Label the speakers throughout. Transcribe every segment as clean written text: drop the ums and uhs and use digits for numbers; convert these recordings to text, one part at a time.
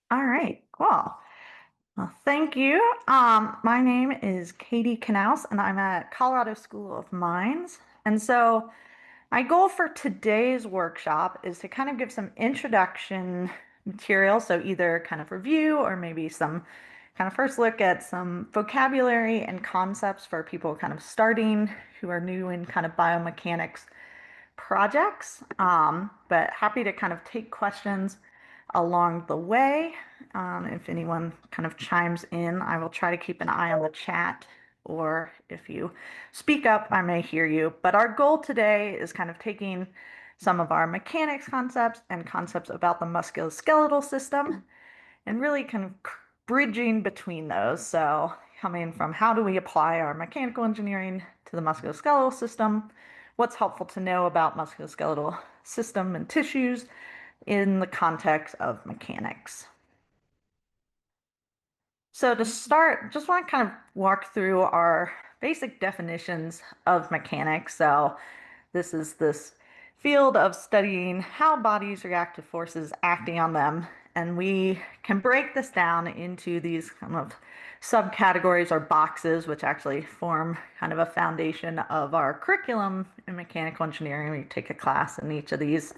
Speaker 1: All right, cool. Well, thank you. My name is Katie Knaus, and I'm at Colorado School of Mines. And so, my goal for today's workshop is to kind of give some introduction material, so either kind of review or maybe some kind of first look at some vocabulary and concepts for people kind of starting who are new in kind of biomechanics projects. But happy to kind of take questions along the way. If anyone kind of chimes in, I will try to keep an eye on the chat, or if you speak up, I may hear you. But our goal today is kind of taking some of our mechanics concepts and concepts about the musculoskeletal system and really kind of bridging between those. So, coming from how do we apply our mechanical engineering to the musculoskeletal system, what's helpful to know about musculoskeletal system and tissues in the context of mechanics. So to start, just want to kind of walk through our basic definitions of mechanics. So this is this field of studying how bodies react to forces acting on them. And we can break this down into these kind of subcategories or boxes, which actually form kind of a foundation of our curriculum in mechanical engineering. We take a class in each of these.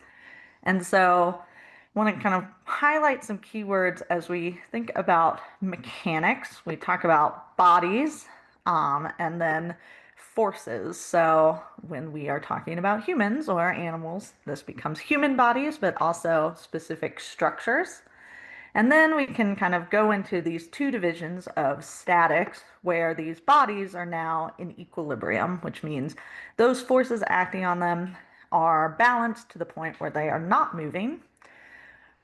Speaker 1: And so I want to kind of highlight some keywords as we think about mechanics. We talk about bodies, and then forces. So when we are talking about humans or animals, this becomes human bodies, but also specific structures. And then we can kind of go into these two divisions of statics, where these bodies are now in equilibrium, which means those forces acting on them are balanced to the point where they are not moving,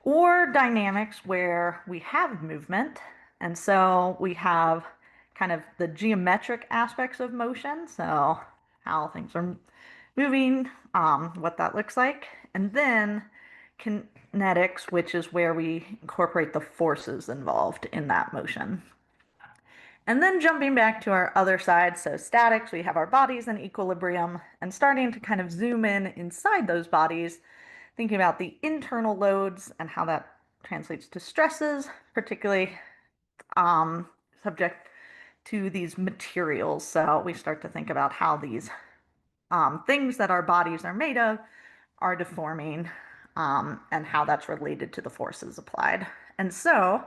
Speaker 1: or dynamics where we have movement. And so we have kind of the geometric aspects of motion, so how things are moving, what that looks like. And then kinetics, which is where we incorporate the forces involved in that motion. And then jumping back to our other side, so statics, we have our bodies in equilibrium, and starting to kind of zoom in inside those bodies, thinking about the internal loads and how that translates to stresses, particularly subject to these materials. So we start to think about how these things that our bodies are made of are deforming, and how that's related to the forces applied. And so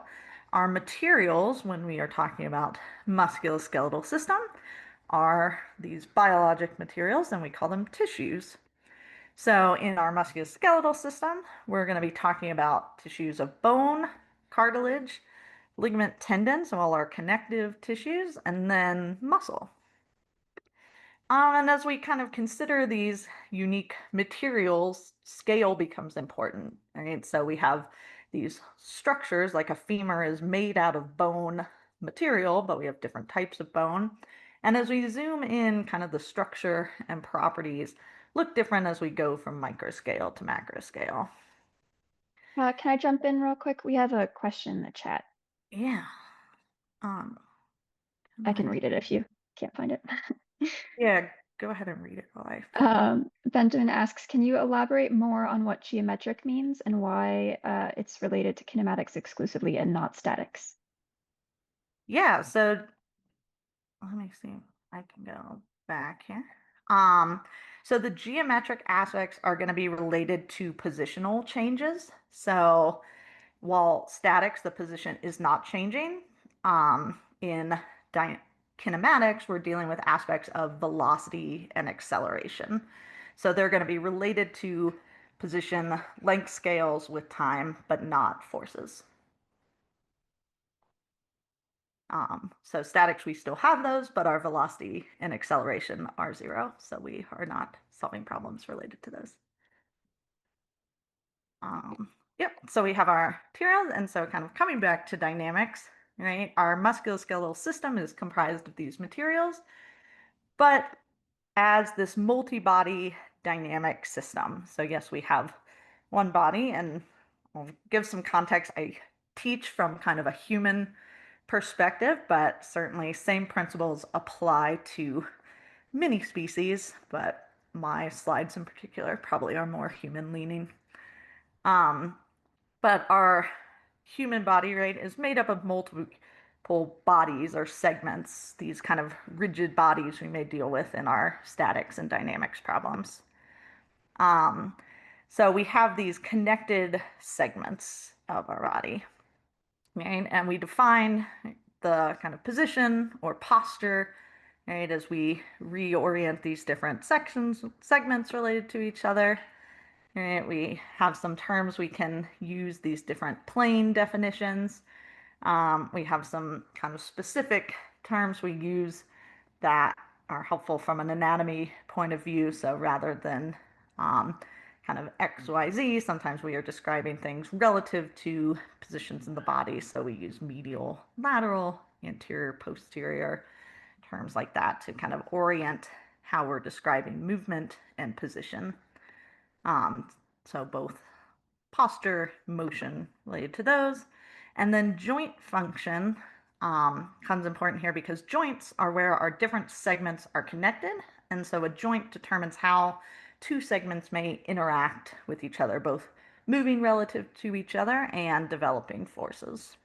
Speaker 1: our materials, when we are talking about musculoskeletal system, are these biologic materials, and we call them tissues. So in our musculoskeletal system, we're going to be talking about tissues of bone, cartilage, ligament, tendons, all our connective tissues, and then muscle. And as we kind of consider these unique materials, scale becomes important, right? So we have these structures, like a femur is made out of bone material, but we have different types of bone. And as we zoom in, kind of the structure and properties look different as we go from microscale to macroscale.
Speaker 2: Can I jump in real quick? We have a question in the chat.
Speaker 1: Yeah. Um,
Speaker 2: I can read it if you can't find it.
Speaker 1: yeah, go ahead and read it while I.
Speaker 2: Benjamin asks, can you elaborate more on what geometric means and why it's related to kinematics exclusively and not statics?
Speaker 1: Yeah, so let me see. I can go back here. Um, so the geometric aspects are going to be related to positional changes. So while statics, the position is not changing, in kinematics, we're dealing with aspects of velocity and acceleration. So they're going to be related to position length scales with time, but not forces. So statics, we still have those, but our velocity and acceleration are zero. So we are not solving problems related to those. Yep, so we have our materials. And so kind of coming back to dynamics, right? Our musculoskeletal system is comprised of these materials, but as this multi-body dynamic system. So yes, we have one body, and I'll give some context. I teach from kind of a human perspective, but certainly same principles apply to many species, but my slides in particular probably are more human leaning. But our human body, right, is made up of multiple bodies or segments, these kind of rigid bodies we may deal with in our statics and dynamics problems. Um, so we have these connected segments of our body, right? And we define the kind of position or posture, right, as we reorient these different segments related to each other. Right? We have some terms we can use these different plane definitions. We have some kind of specific terms we use that are helpful from an anatomy point of view. So rather than um, kind of X, Y, Z, sometimes we are describing things relative to positions in the body. So we use medial, lateral, anterior, posterior, terms like that to kind of orient how we're describing movement and position. Um, so both posture, motion related to those. And then joint function comes important here because joints are where our different segments are connected. And so a joint determines how two segments may interact with each other, both moving relative to each other and developing forces.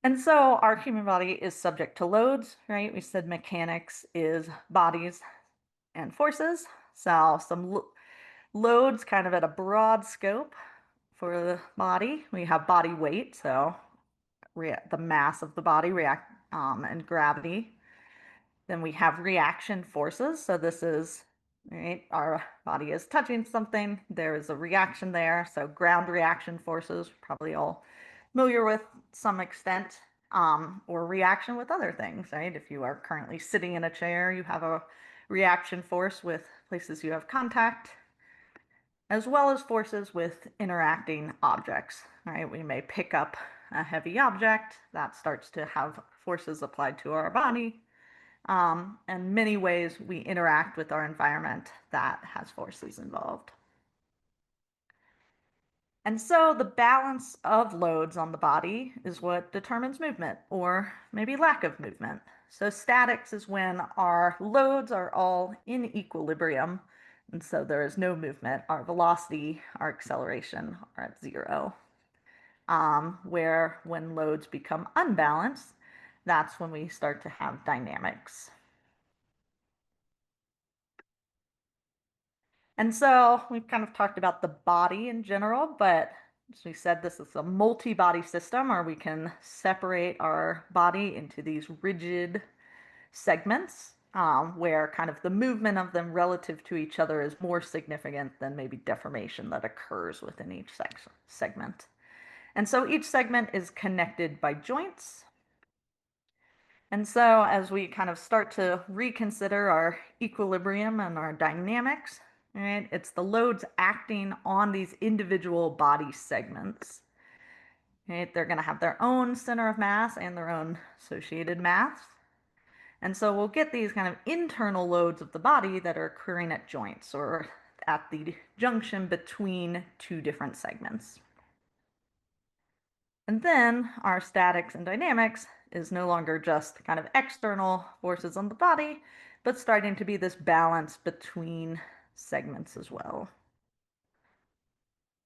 Speaker 1: And so our human body is subject to loads, right? We said mechanics is bodies and forces. So some loads kind of at a broad scope for the body. We have body weight, so the mass of the body react and gravity. Then we have reaction forces. So this is right, our body is touching something. There is a reaction there. So ground reaction forces, probably all familiar with some extent, or reaction with other things, right? If you are currently sitting in a chair, you have a reaction force with places you have contact, as well as forces with interacting objects, right? We may pick up a heavy object that starts to have forces applied to our body. And many ways we interact with our environment that has forces involved. And so the balance of loads on the body is what determines movement or maybe lack of movement. So statics is when our loads are all in equilibrium, and so there is no movement. Our velocity, our acceleration are at zero. Where when loads become unbalanced, that's when we start to have dynamics. And so we've kind of talked about the body in general, but as we said, this is a multi-body system, or we can separate our body into these rigid segments, where kind of the movement of them relative to each other is more significant than maybe deformation that occurs within each segment. And so each segment is connected by joints. And so as we kind of start to reconsider our equilibrium and our dynamics, right, it's the loads acting on these individual body segments. Right? They're going to have their own center of mass and their own associated mass. And so we'll get these kind of internal loads of the body that are occurring at joints or at the junction between two different segments. And then our statics and dynamics is no longer just kind of external forces on the body, but starting to be this balance between segments as well.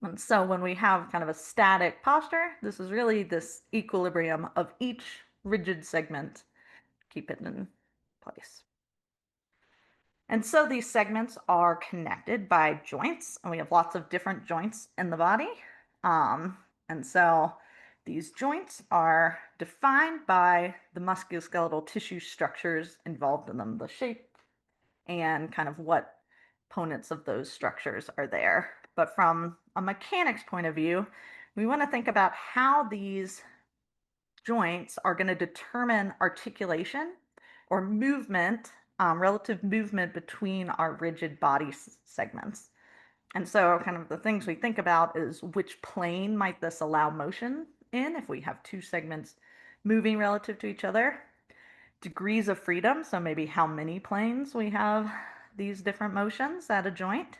Speaker 1: And so when we have kind of a static posture, this is really this equilibrium of each rigid segment, keep it in place. And so these segments are connected by joints, and we have lots of different joints in the body. And so these joints are defined by the musculoskeletal tissue structures involved in them, the shape and kind of what components of those structures are there. But from a mechanics point of view, we want to think about how these joints are going to determine articulation or movement, relative movement between our rigid body segments. And so kind of the things we think about is which plane might this allow motion in if we have two segments moving relative to each other. Degrees of freedom, so maybe how many planes we have these different motions at a joint.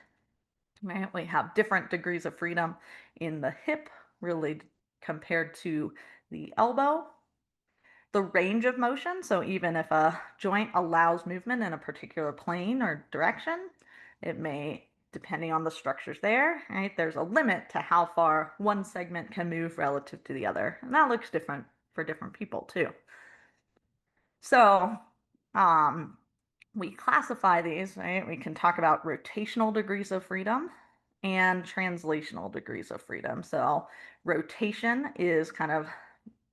Speaker 1: Right? We have different degrees of freedom in the hip really compared to the elbow. The range of motion, so even if a joint allows movement in a particular plane or direction, it may depending on the structures there, right, there's a limit to how far one segment can move relative to the other. And that looks different for different people too. So um, we classify these, right? We can talk about rotational degrees of freedom and translational degrees of freedom. So rotation is kind of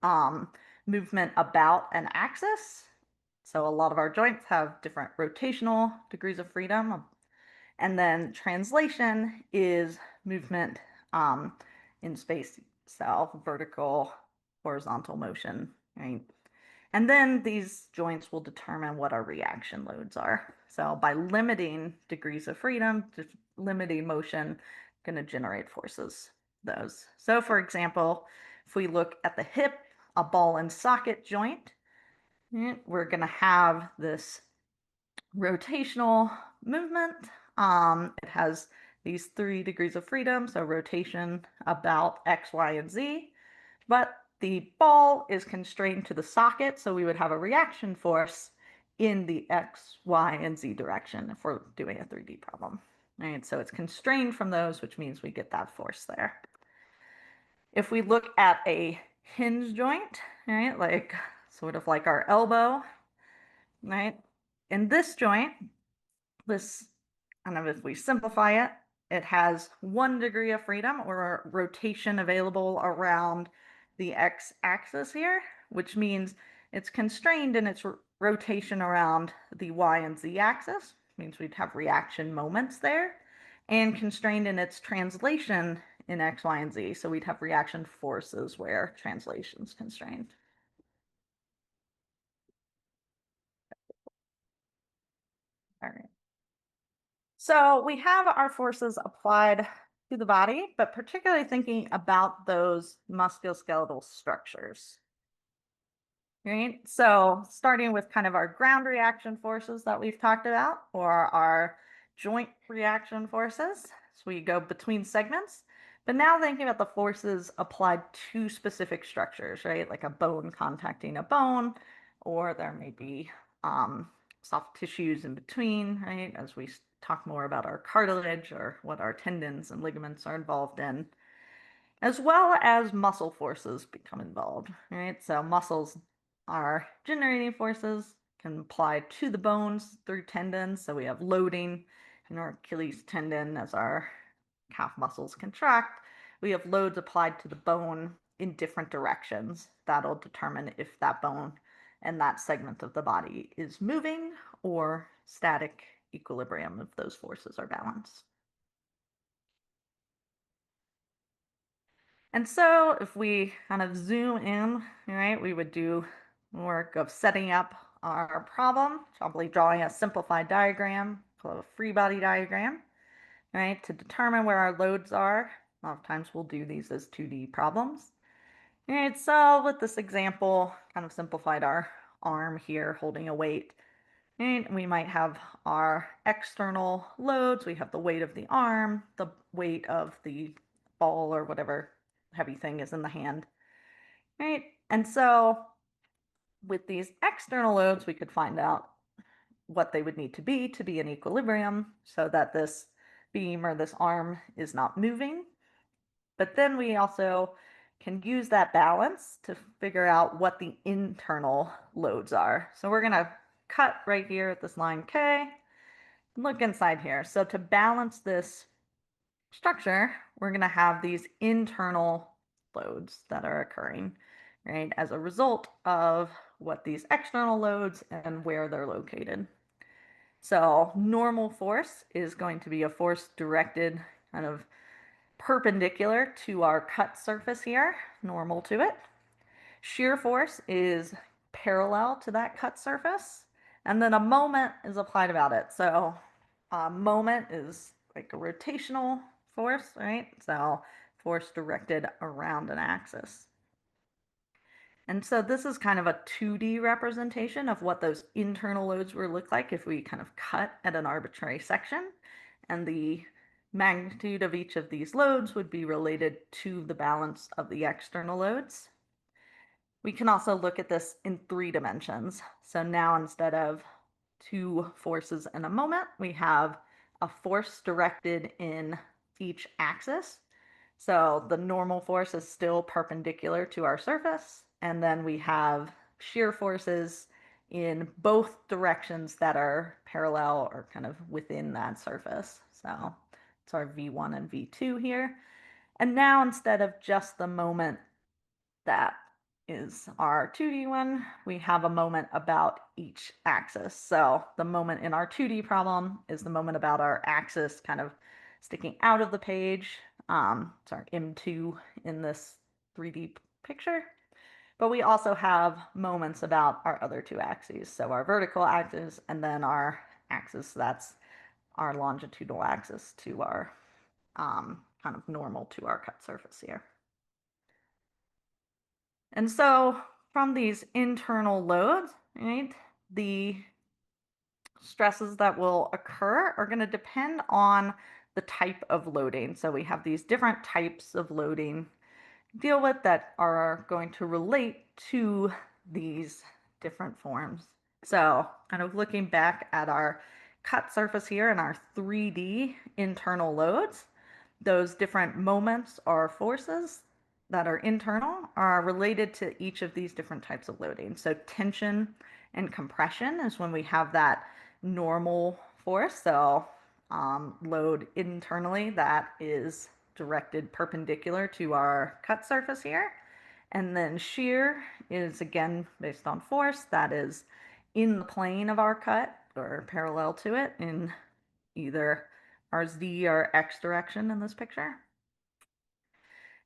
Speaker 1: um, movement about an axis. So a lot of our joints have different rotational degrees of freedom. And then translation is movement um, in space, so vertical, horizontal motion, right? And then these joints will determine what our reaction loads are. So by limiting degrees of freedom, just limiting motion, going to generate forces, those. So for example, if we look at the hip, a ball and socket joint, we're going to have this rotational movement. It has these 3 degrees of freedom, so rotation about X, Y, and Z. But the ball is constrained to the socket, so we would have a reaction force in the X, Y, and Z direction if we're doing a 3D problem. Right, so it's constrained from those, which means we get that force there. If we look at a hinge joint, right, like sort of like our elbow, right, in this joint, this kind of, if we simplify it, it has 1 degree of freedom or rotation available around the x-axis here, which means it's constrained in its rotation around the y and z axis, means we'd have reaction moments there, and constrained in its translation in x, y, and z, so we'd have reaction forces where translation's constrained. All right. So we have our forces applied to the body, but particularly thinking about those musculoskeletal structures. Right? So starting with kind of our ground reaction forces that we've talked about, or our joint reaction forces. So we go between segments. But now thinking about the forces applied to specific structures, right? Like a bone contacting a bone, or there may be soft tissues in between, right? As we talk more about our cartilage or what our tendons and ligaments are involved in, as well as muscle forces become involved, right? So muscles are generating forces, can apply to the bones through tendons. So we have loading in our Achilles tendon as our calf muscles contract. We have loads applied to the bone in different directions. That'll determine if that bone and that segment of the body is moving or static equilibrium, if those forces are balanced. And so if we kind of zoom in, right, we would do work of setting up our problem, probably drawing a simplified diagram called a free body diagram, right, to determine where our loads are. A lot of times we'll do these as 2D problems. All right, so with this example, kind of simplified our arm here holding a weight. And we might have our external loads. We have the weight of the arm, the weight of the ball or whatever heavy thing is in the hand, right? And so with these external loads, we could find out what they would need to be in equilibrium so that this beam or this arm is not moving. But then we also can use that balance to figure out what the internal loads are. So we're going to cut right here at this line K, look inside here. So to balance this structure, we're going to have these internal loads that are occurring, right, as a result of what these external loads and where they're located. So normal force is going to be a force directed kind of perpendicular to our cut surface here, normal to it. Shear force is parallel to that cut surface. And then a moment is applied about it. So a moment is like a rotational force, right? So force directed around an axis. And so this is kind of a 2D representation of what those internal loads would look like if we kind of cut at an arbitrary section. And the magnitude of each of these loads would be related to the balance of the external loads. We can also look at this in 3 dimensions. So now instead of 2 forces in a moment, we have a force directed in each axis. So the normal force is still perpendicular to our surface, and then we have shear forces in both directions that are parallel or kind of within that surface. So it's our V1 and V2 here. And now instead of just the moment that is our 2D one, we have a moment about each axis. So the moment in our 2D problem is the moment about our axis kind of sticking out of the page. It's our M2 in this 3D picture. But we also have moments about our other two axes. So our vertical axis and then our axis that's our longitudinal axis to our kind of normal to our cut surface here. And so from these internal loads, right, the stresses that will occur are going to depend on the type of loading. So we have these different types of loading to deal with that are going to relate to these different forms. So kind of looking back at our cut surface here and our 3D internal loads, those different moments or forces that are internal are related to each of these different types of loading. So tension and compression is when we have that normal force, so load internally that is directed perpendicular to our cut surface here. And then shear is again based on force that is in the plane of our cut or parallel to it in either our Z or X direction in this picture.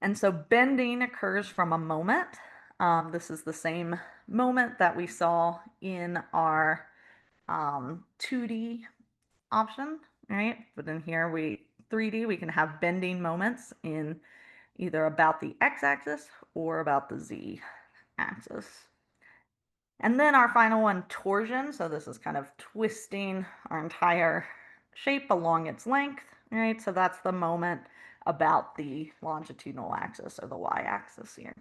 Speaker 1: And so bending occurs from a moment. This is the same moment that we saw in our 2D option, right? But in here, 3D, we can have bending moments in either about the x-axis or about the z-axis. And then our final one, torsion. So this is kind of twisting our entire shape along its length, right? So that's the moment about the longitudinal axis or the y-axis here.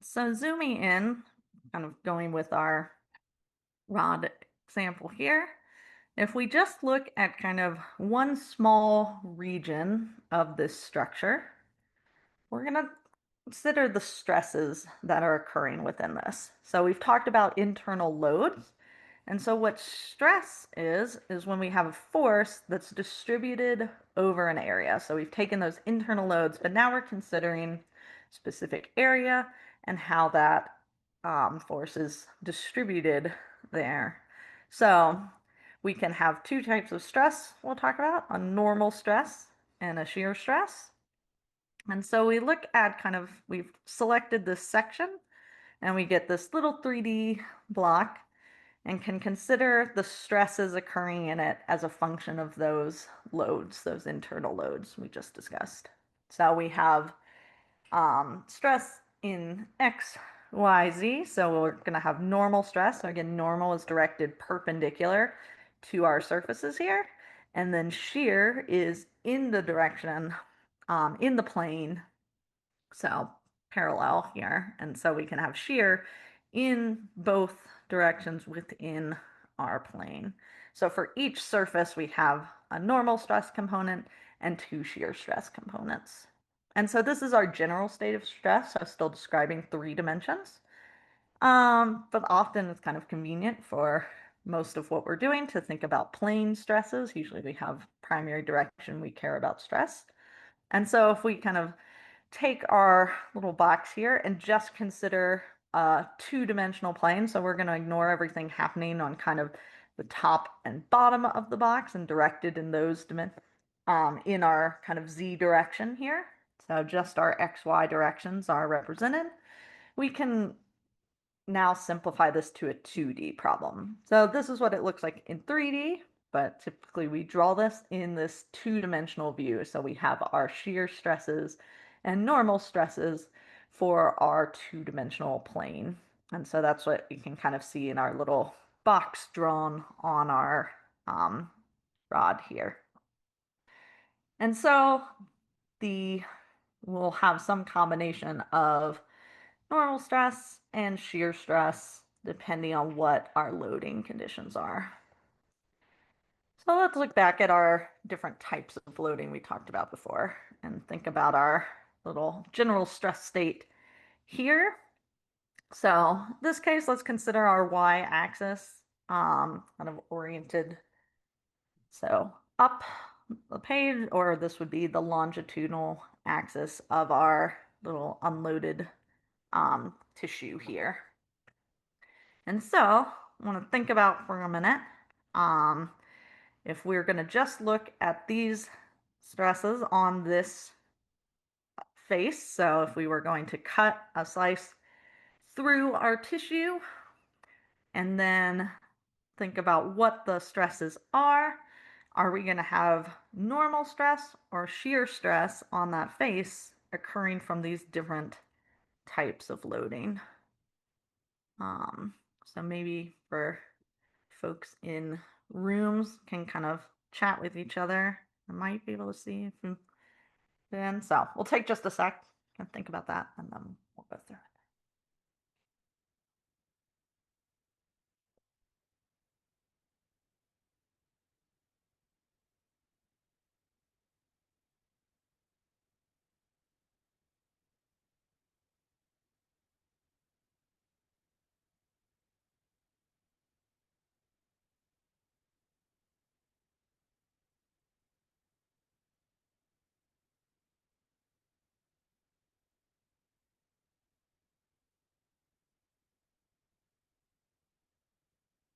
Speaker 1: So zooming in, kind of going with our rod example here, if we just look at kind of one small region of this structure, we're going to consider the stresses that are occurring within this. So we've talked about internal loads. And so what stress is when we have a force that's distributed over an area. So we've taken those internal loads, but now we're considering specific area and how that force is distributed there. So we can have two types of stress we'll talk about, a normal stress and a shear stress. And so we look at kind of, we've selected this section and we get this little 3D block and can consider the stresses occurring in it as a function of those loads, those internal loads we just discussed. So we have stress in X, Y, Z. So we're going to have normal stress. So again, normal is directed perpendicular to our surfaces here. And then shear is in the direction, in the plane, so parallel here. And so we can have shear in both directions within our plane. So for each surface, we have a normal stress component and two shear stress components. And so this is our general state of stress. So still describing 3 dimensions. But often it's kind of convenient for most of what we're doing to think about plane stresses. Usually we have primary direction, we care about stress. And so if we kind of take our little box here and just consider a 2-dimensional plane. So we're going to ignore everything happening on kind of the top and bottom of the box and direct it in those in our kind of Z direction here. So just our XY directions are represented. We can now simplify this to a 2D problem. So this is what it looks like in 3D, but typically we draw this in this 2-dimensional view. So we have our shear stresses and normal stresses for our 2-dimensional plane. And so that's what you can kind of see in our little box drawn on our rod here. And so the will have some combination of normal stress and shear stress depending on what our loading conditions are. So let's look back at our different types of loading we talked about before and think about our little general stress state here. So in this case, let's consider our y-axis kind of oriented. So up the page, or this would be the longitudinal axis of our little unloaded tissue here. And so I want to think about for a minute, um, if we're going to just look at these stresses on this face, so if we were going to cut a slice through our tissue and then think about what the stresses are we going to have normal stress or shear stress on that face occurring from these different types of loading? So maybe for folks in rooms can kind of chat with each other. I might be able to see if then. So we'll take just a sec and think about that, and then we'll go through it.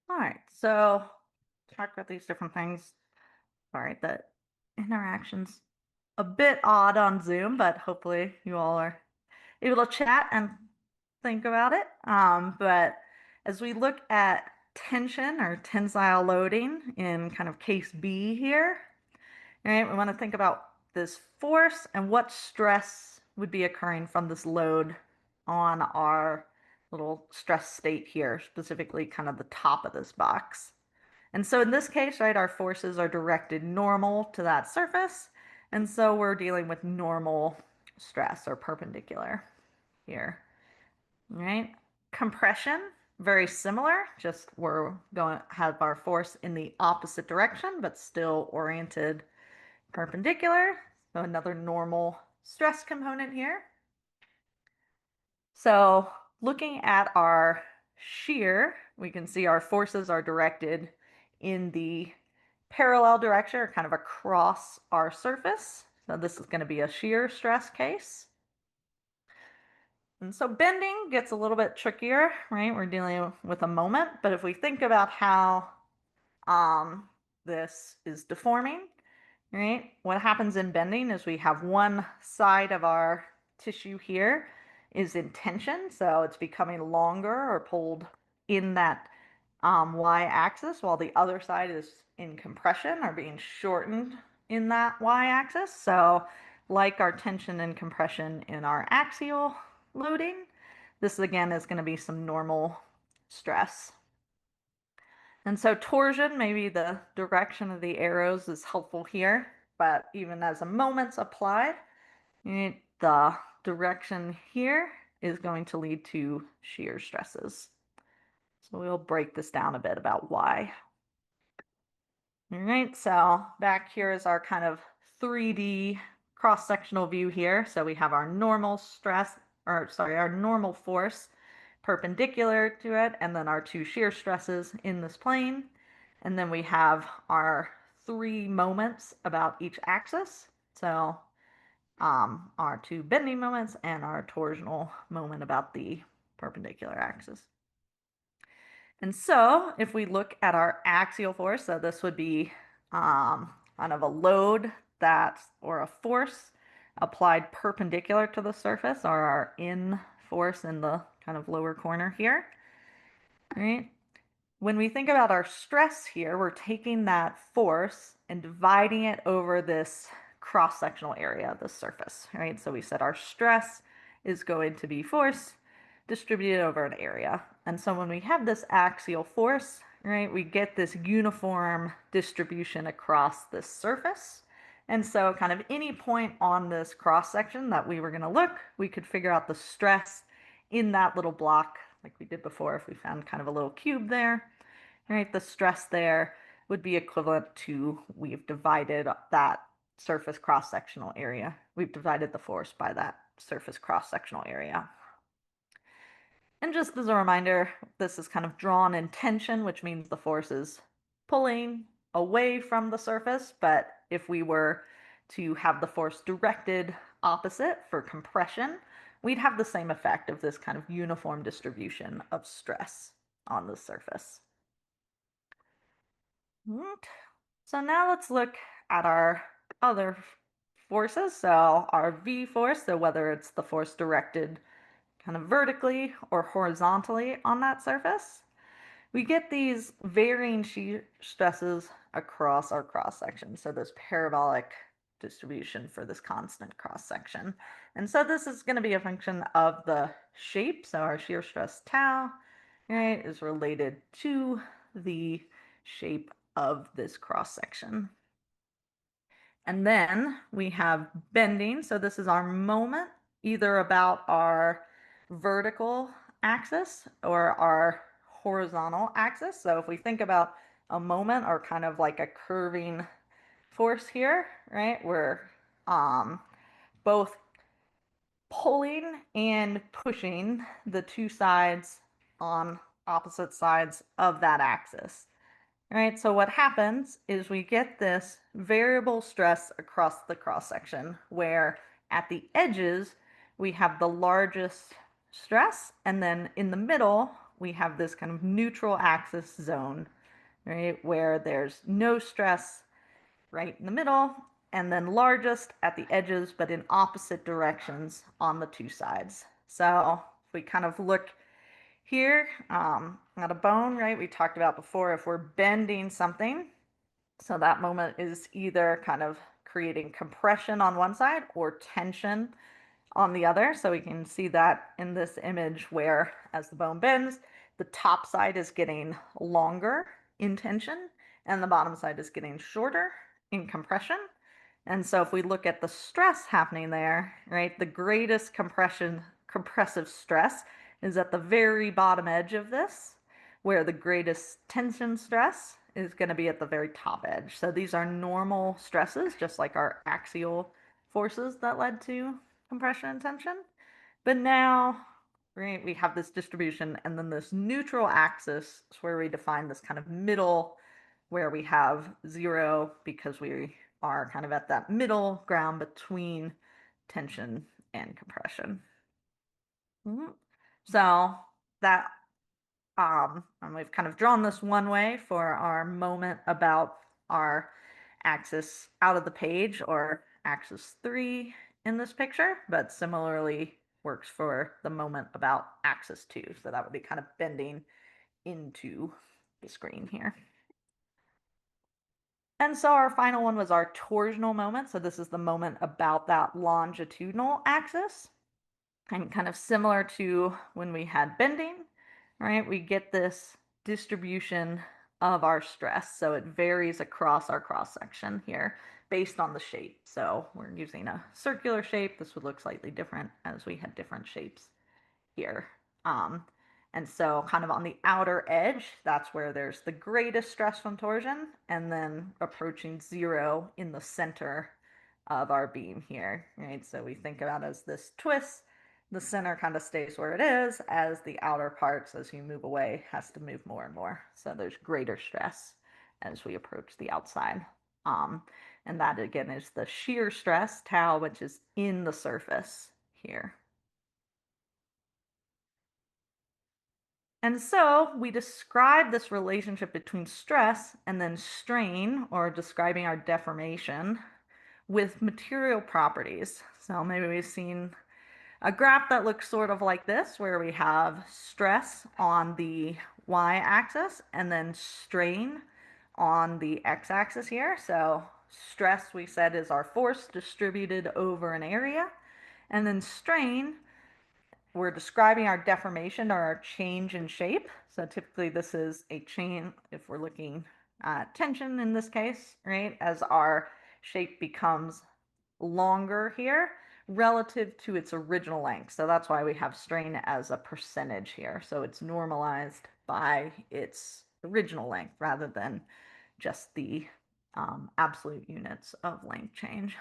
Speaker 1: All right, so talk about these different things. All right, the interaction's a bit odd on Zoom, but hopefully you all are able to chat and think about it. But as we look at tension or tensile loading in kind of case B here, right, we want to think about this force and what stress would be occurring from this load on our little stress state here, specifically kind of the top of this box. And so in this case, right, our forces are directed normal to that surface. And so we're dealing with normal stress or perpendicular here, right? Compression, very similar, just we're going to have our force in the opposite direction, but still oriented perpendicular. So another normal stress component here. So looking at our shear, we can see our forces are directed in the parallel direction or kind of across our surface. So this is going to be a shear stress case. And so bending gets a little bit trickier, right? We're dealing with a moment, but if we think about how this is deforming, right? What happens in bending is we have one side of our tissue here is in tension, so it's becoming longer or pulled in that y-axis, while the other side is in compression or being shortened in that y-axis. So like our tension and compression in our axial loading, this again is going to be some normal stress. And so torsion, maybe the direction of the arrows is helpful here, but even as a moment's applied, the direction here is going to lead to shear stresses. So we'll break this down a bit about why. All right, so back here is our kind of 3D cross-sectional view here. So we have our normal stress, or sorry, our normal force perpendicular to it, and then our two shear stresses in this plane. And then we have our three moments about each axis. So our two bending moments and our torsional moment about the perpendicular axis. And so if we look at our axial force, so this would be kind of a load that, or a force applied perpendicular to the surface, or our in force in the kind of lower corner here, right? When we think about our stress here, we're taking that force and dividing it over this cross-sectional area of the surface, right? So we said our stress is going to be force distributed over an area. And so when we have this axial force, right, we get this uniform distribution across this surface. And so kind of any point on this cross section that we were going to look, we could figure out the stress in that little block like we did before if we found kind of a little cube there, right? The stress there would be equivalent to we've divided that surface cross-sectional area. We've divided the force by that surface cross-sectional area. And just as a reminder, this is kind of drawn in tension, which means the force is pulling away from the surface. But if we were to have the force directed opposite for compression, we'd have the same effect of this kind of uniform distribution of stress on the surface. Right. So now let's look at our other forces. So our V force, so whether it's the force directed kind of vertically or horizontally on that surface, we get these varying shear stresses across our cross section. So this parabolic distribution for this constant cross section. And so this is going to be a function of the shape. So our shear stress tau, right, is related to the shape of this cross section. And then we have bending. So this is our moment, either about our vertical axis or our horizontal axis. So if we think about a moment or kind of like a curving force here, right, we're both pulling and pushing the two sides on opposite sides of that axis. All right, so what happens is we get this variable stress across the cross section where at the edges we have the largest stress, and then in the middle we have this kind of neutral axis zone, right, where there's no stress right in the middle, and then largest at the edges, but in opposite directions on the two sides. So if we kind of look here at a bone, right, we talked about before, if we're bending something, so that moment is either kind of creating compression on one side or tension on the other. So we can see that in this image where as the bone bends, the top side is getting longer in tension and the bottom side is getting shorter in compression. And so if we look at the stress happening there, right, the greatest compressive stress is at the very bottom edge of this, where the greatest tension stress is going to be at the very top edge. So these are normal stresses, just like our axial forces that led to compression and tension. But now, right, we have this distribution, and then this neutral axis is where we define this kind of middle, where we have zero because we are kind of at that middle ground between tension and compression. So that and we've kind of drawn this one way for our moment about our axis out of the page, or axis 3 in this picture, but similarly works for the moment about axis 2. So that would be kind of bending into the screen here. And so our final one was our torsional moment. So this is the moment about that longitudinal axis. And kind of similar to when we had bending, right? We get this distribution of our stress. So it varies across our cross section here based on the shape. So we're using a circular shape. This would look slightly different as we had different shapes here. And so kind of on the outer edge, that's where there's the greatest stress from torsion, and then approaching zero in the center of our beam here, right? So we think about it as this twist. The center kind of stays where it is, as the outer parts, as you move away, has to move more and more. So there's greater stress as we approach the outside. And that again is the shear stress, tau, which is in the surface here. And so we describe this relationship between stress and then strain, or describing our deformation, with material properties. So maybe we've seen a graph that looks sort of like this, where we have stress on the y-axis and then strain on the x-axis here. So stress, we said, is our force distributed over an area, and then strain, we're describing our deformation or our change in shape. So typically this is a change, if we're looking at tension in this case, right, as our shape becomes longer here relative to its original length. So that's why we have strain as a percentage here. So it's normalized by its original length rather than just the absolute units of length change.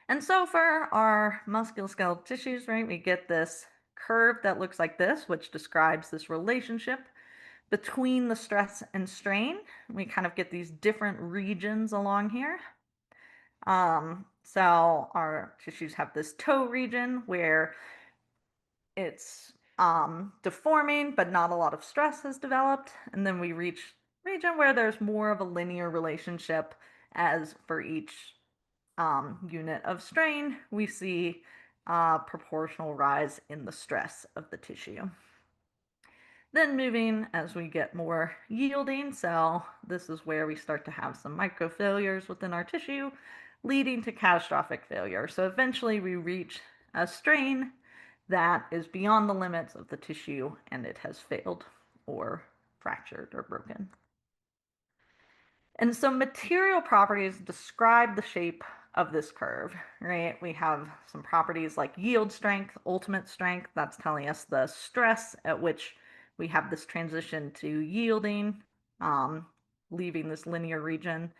Speaker 1: And so for our musculoskeletal tissues, right, we get this curve that looks like this, which describes this relationship between the stress and strain. We kind of get these different regions along here. So our tissues have this toe region where it's deforming, but not a lot of stress has developed. And then we reach region where there's more of a linear relationship as for each unit of strain, we see proportional rise in the stress of the tissue. Then moving as we get more yielding, so this is where we start to have some micro failures within our tissue, leading to catastrophic failure. So eventually we reach a strain that is beyond the limits of the tissue and it has failed or fractured or broken. And so material properties describe the shape of this curve, right? We have some properties like yield strength, ultimate strength. That's telling us the stress at which we have this transition to yielding, leaving this linear region.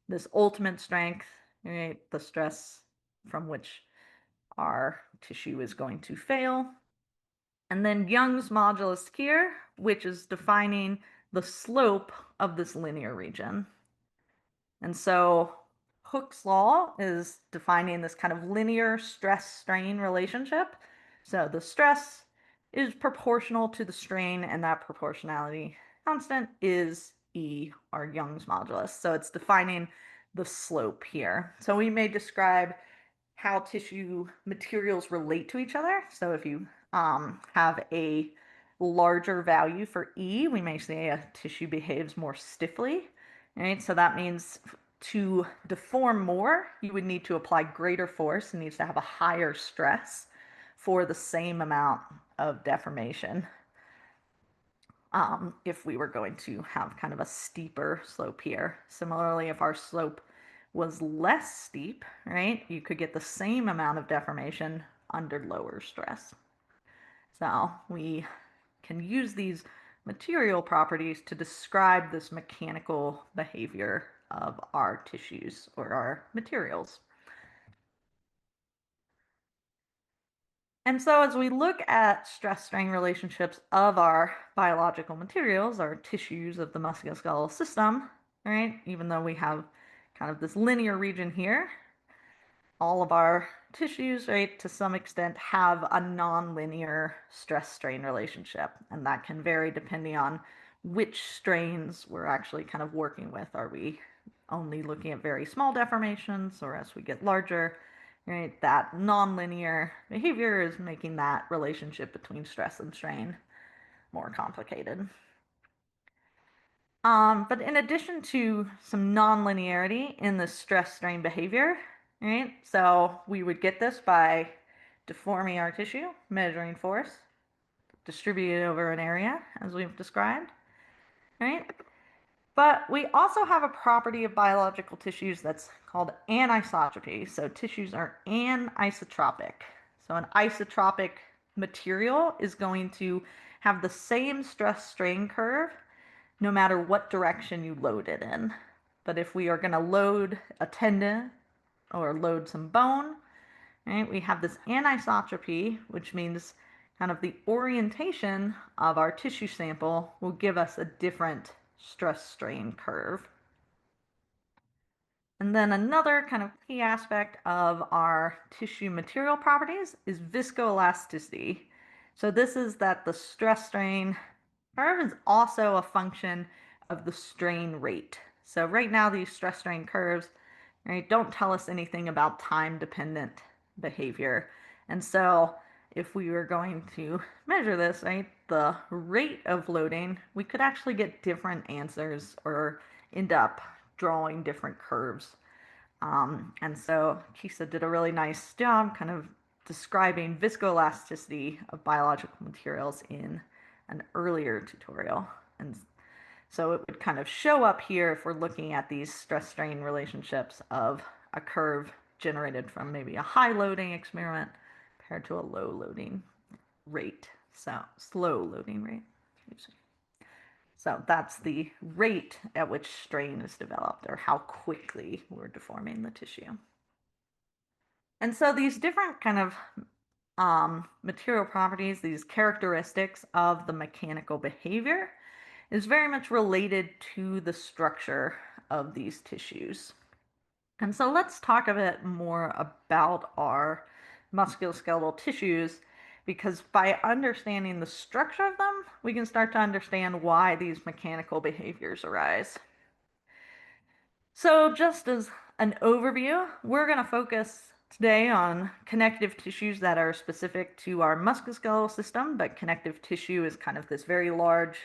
Speaker 1: This ultimate strength, right? The stress from which our tissue is going to fail. And then Young's modulus here, which is defining the slope of this linear region. And so Hooke's law is defining this kind of linear stress-strain relationship. So the stress is proportional to the strain, and that proportionality constant is E, or Young's modulus. So it's defining the slope here. So we may describe how tissue materials relate to each other. So if you have a larger value for E, we may say a tissue behaves more stiffly. Right? So that means to deform more, you would need to apply greater force. It needs to have a higher stress for the same amount of deformation. If we were going to have kind of a steeper slope here. Similarly, if our slope was less steep, right, you could get the same amount of deformation under lower stress. So we can use these material properties to describe this mechanical behavior of our tissues or our materials. And so as we look at stress-strain relationships of our biological materials, our tissues of the musculoskeletal system, right, even though we have kind of this linear region here, all of our tissues, right, to some extent have a nonlinear stress-strain relationship. And that can vary depending on which strains we're actually kind of working with. Are we only looking at very small deformations, or as we get larger, right, that nonlinear behavior is making that relationship between stress and strain more complicated. But in addition to some nonlinearity in the stress-strain behavior, right? So we would get this by deforming our tissue, measuring force, distributed over an area, as we've described, right? But we also have a property of biological tissues that's called anisotropy. So tissues are anisotropic. So an isotropic material is going to have the same stress-strain curve no matter what direction you load it in. But if we are going to load a tendon or load some bone, right, we have this anisotropy, which means kind of the orientation of our tissue sample will give us a different stress strain curve. And then another kind of key aspect of our tissue material properties is viscoelasticity. So this is that the stress strain curve is also a function of the strain rate. So right now these stress strain curves, right, don't tell us anything about time dependent behavior. And so if we were going to measure this, right, the rate of loading, we could actually get different answers or end up drawing different curves. And so Kisa did a really nice job kind of describing viscoelasticity of biological materials in an earlier tutorial. And So it would kind of show up here if we're looking at these stress-strain relationships of a curve generated from maybe a high loading experiment compared to a low loading rate. So slow loading rate. So that's the rate at which strain is developed, or how quickly we're deforming the tissue. And so these different kind of material properties, these characteristics of the mechanical behavior, is very much related to the structure of these tissues. And so let's talk a bit more about our musculoskeletal tissues, because by understanding the structure of them, we can start to understand why these mechanical behaviors arise. So just as an overview, we're going to focus today on connective tissues that are specific to our musculoskeletal system, but connective tissue is kind of this very large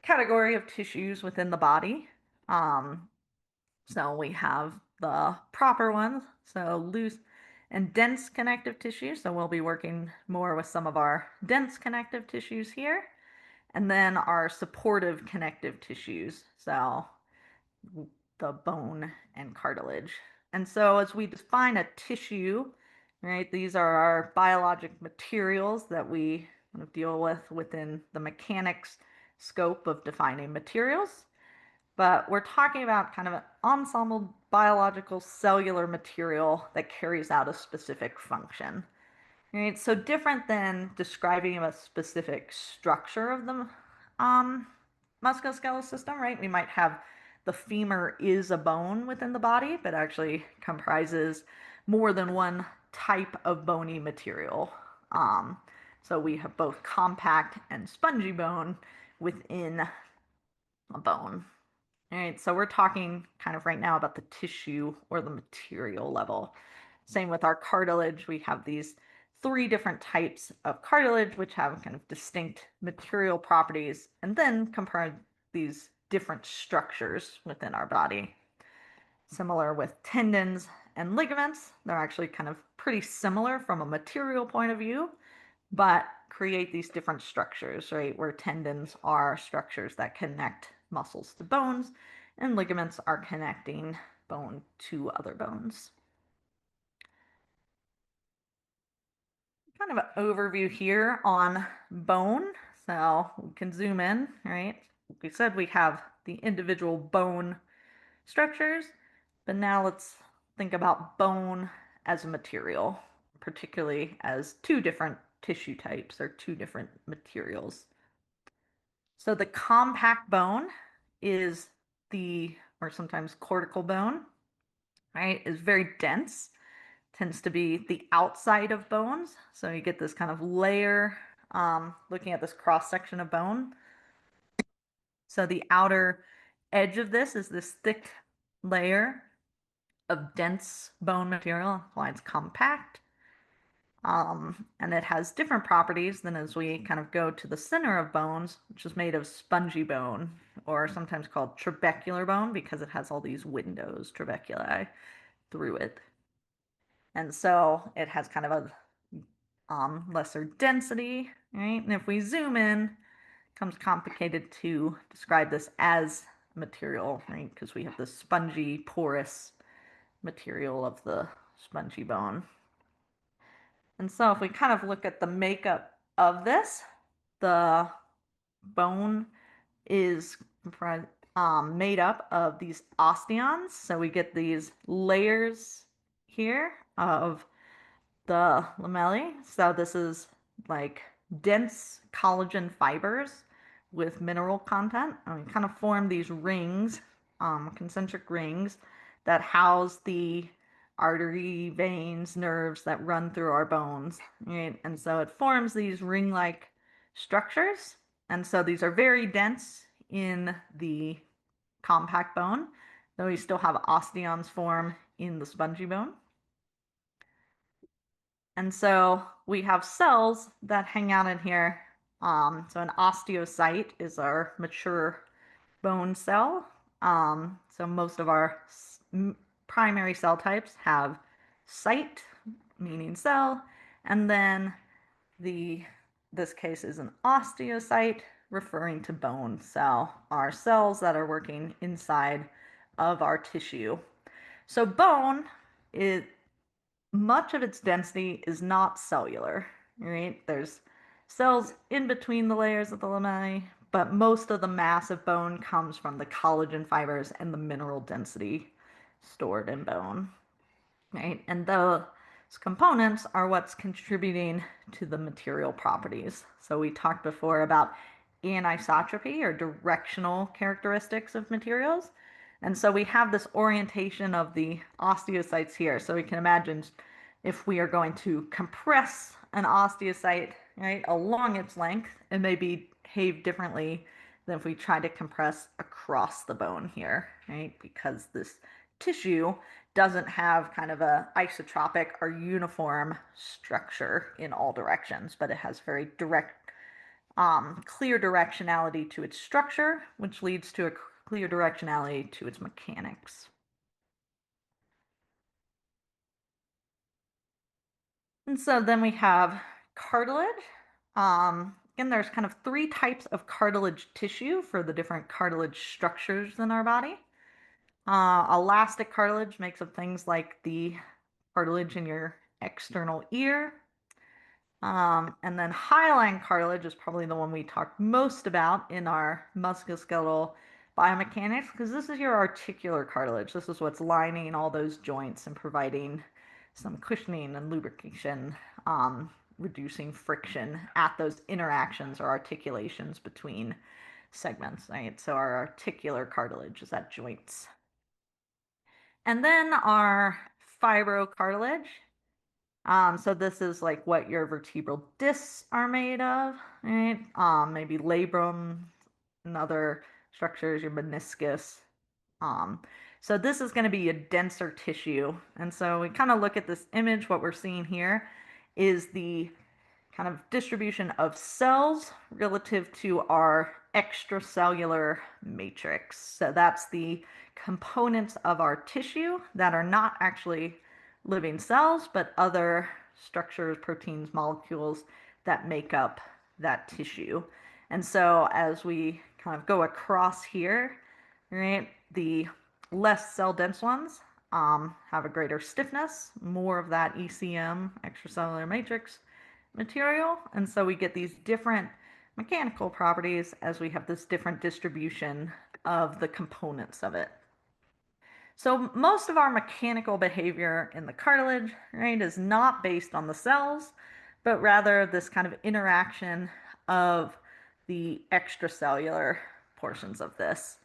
Speaker 1: category of tissues within the body. So we have the proper ones, so loose and dense connective tissue. So we'll be working more with some of our dense connective tissues here. And then our supportive connective tissues, so the bone and cartilage. And so as we define a tissue, right, these are our biologic materials that we deal with within the mechanics scope of defining materials. But we're talking about kind of an ensemble biological cellular material that carries out a specific function. Right? So different than describing a specific structure of the musculoskeletal system, right? We might have the femur is a bone within the body, but actually comprises more than one type of bony material. So we have both compact and spongy bone within a bone. All right, so we're talking kind of right now about the tissue or the material level. Same with our cartilage. We have these three different types of cartilage, which have kind of distinct material properties, and then comprise these different structures within our body. Similar with tendons and ligaments, they're actually kind of pretty similar from a material point of view, but create these different structures, right? Where tendons are structures that connect muscles to bones, and ligaments are connecting bone to other bones. Kind of an overview here on bone. So we can zoom in, right? We said we have the individual bone structures, but now let's think about bone as a material, particularly as two different tissue types or two different materials. So the compact bone is or sometimes cortical bone, right, is very dense, tends to be the outside of bones. So you get this kind of layer, looking at this cross section of bone. So the outer edge of this is this thick layer of dense bone material, why it's compact. And it has different properties than as we kind of go to the center of bones, which is made of spongy bone, or sometimes called trabecular bone because it has all these windows, trabeculae, through it. And so it has kind of a lesser density, right? And if we zoom in, it becomes complicated to describe this as material, right? Because we have this spongy, porous material of the spongy bone. And so if we kind of look at the makeup of this, the bone is made up of these osteons. So we get these layers here of the lamellae. So this is like dense collagen fibers with mineral content. And we kind of form these rings, concentric rings that house the artery, veins, nerves that run through our bones. Right? And so it forms these ring-like structures. And so these are very dense in the compact bone, though we still have osteons form in the spongy bone. And so we have cells that hang out in here. So an osteocyte is our mature bone cell. So most of our primary cell types have cyte, meaning cell, and then this case is an osteocyte, referring to bone. So our cells that are working inside of our tissue. So bone is much of its density is not cellular, right? There's cells in between the layers of the lamellae, but most of the mass of bone comes from the collagen fibers and the mineral density stored in bone, right? And those components are what's contributing to the material properties. So we talked before about anisotropy or directional characteristics of materials. And so we have this orientation of the osteocytes here. So we can imagine if we are going to compress an osteocyte, right, along its length, it may behave differently than if we try to compress across the bone here, right? Because this tissue doesn't have kind of a isotropic or uniform structure in all directions, but it has very direct, clear directionality to its structure, which leads to a clear directionality to its mechanics. And so then we have cartilage. Again, there's kind of three types of cartilage tissue for the different cartilage structures in our body. Elastic cartilage makes up things like the cartilage in your external ear. And then hyaline cartilage is probably the one we talk most about in our musculoskeletal biomechanics because this is your articular cartilage. This is what's lining all those joints and providing some cushioning and lubrication, reducing friction at those interactions or articulations between segments, right? So our articular cartilage is at joints. And then our fibrocartilage. So this is like what your vertebral discs are made of, right? Maybe labrum and other structures, your meniscus. Um, so this is going to be a denser tissue. And so we kind of look at this image, what we're seeing here is the kind of distribution of cells relative to our extracellular matrix. So that's the components of our tissue that are not actually living cells, but other structures, proteins, molecules that make up that tissue. And so as we kind of go across here, right, the less cell dense ones have a greater stiffness, more of that ECM, extracellular matrix material. And so we get these different mechanical properties as we have this different distribution of the components of it. So most of our mechanical behavior in the cartilage, right, is not based on the cells, but rather this kind of interaction of the extracellular portions of this.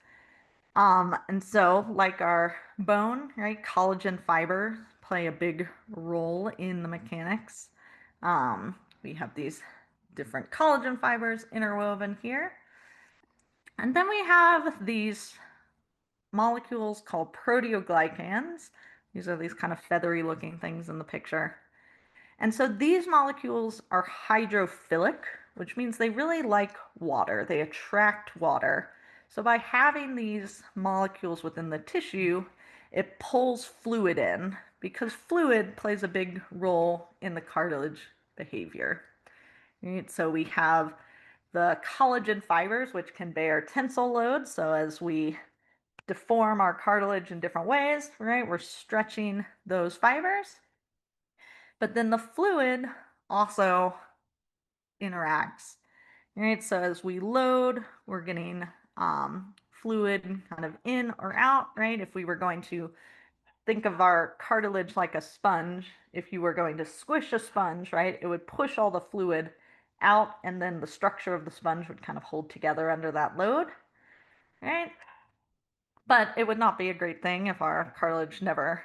Speaker 1: And so, like our bone, right, collagen fibers play a big role in the mechanics. We have these different collagen fibers interwoven here. And then we have these molecules called proteoglycans. These are these kind of feathery looking things in the picture. And so these molecules are hydrophilic, which means they really like water. They attract water. So by having these molecules within the tissue, it pulls fluid in because fluid plays a big role in the cartilage behavior. Right? So we have the collagen fibers, which can bear tensile loads. So as we deform our cartilage in different ways, right, we're stretching those fibers. But then the fluid also interacts, right? So as we load, we're getting fluid kind of in or out, right? If we were going to think of our cartilage like a sponge, if you were going to squish a sponge, right, it would push all the fluid out and then the structure of the sponge would kind of hold together under that load, right? But it would not be a great thing if our cartilage never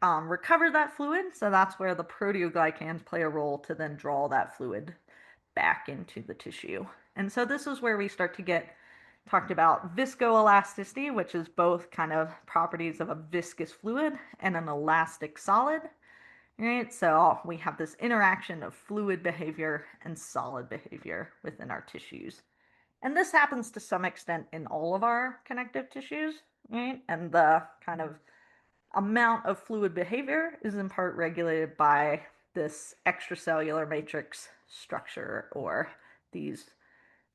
Speaker 1: recover that fluid. So that's where the proteoglycans play a role to then draw that fluid back into the tissue. And so this is where we start to get talked about viscoelasticity, which is both kind of properties of a viscous fluid and an elastic solid. Right? So we have this interaction of fluid behavior and solid behavior within our tissues. And this happens to some extent in all of our connective tissues, right? And the kind of amount of fluid behavior is in part regulated by this extracellular matrix structure or these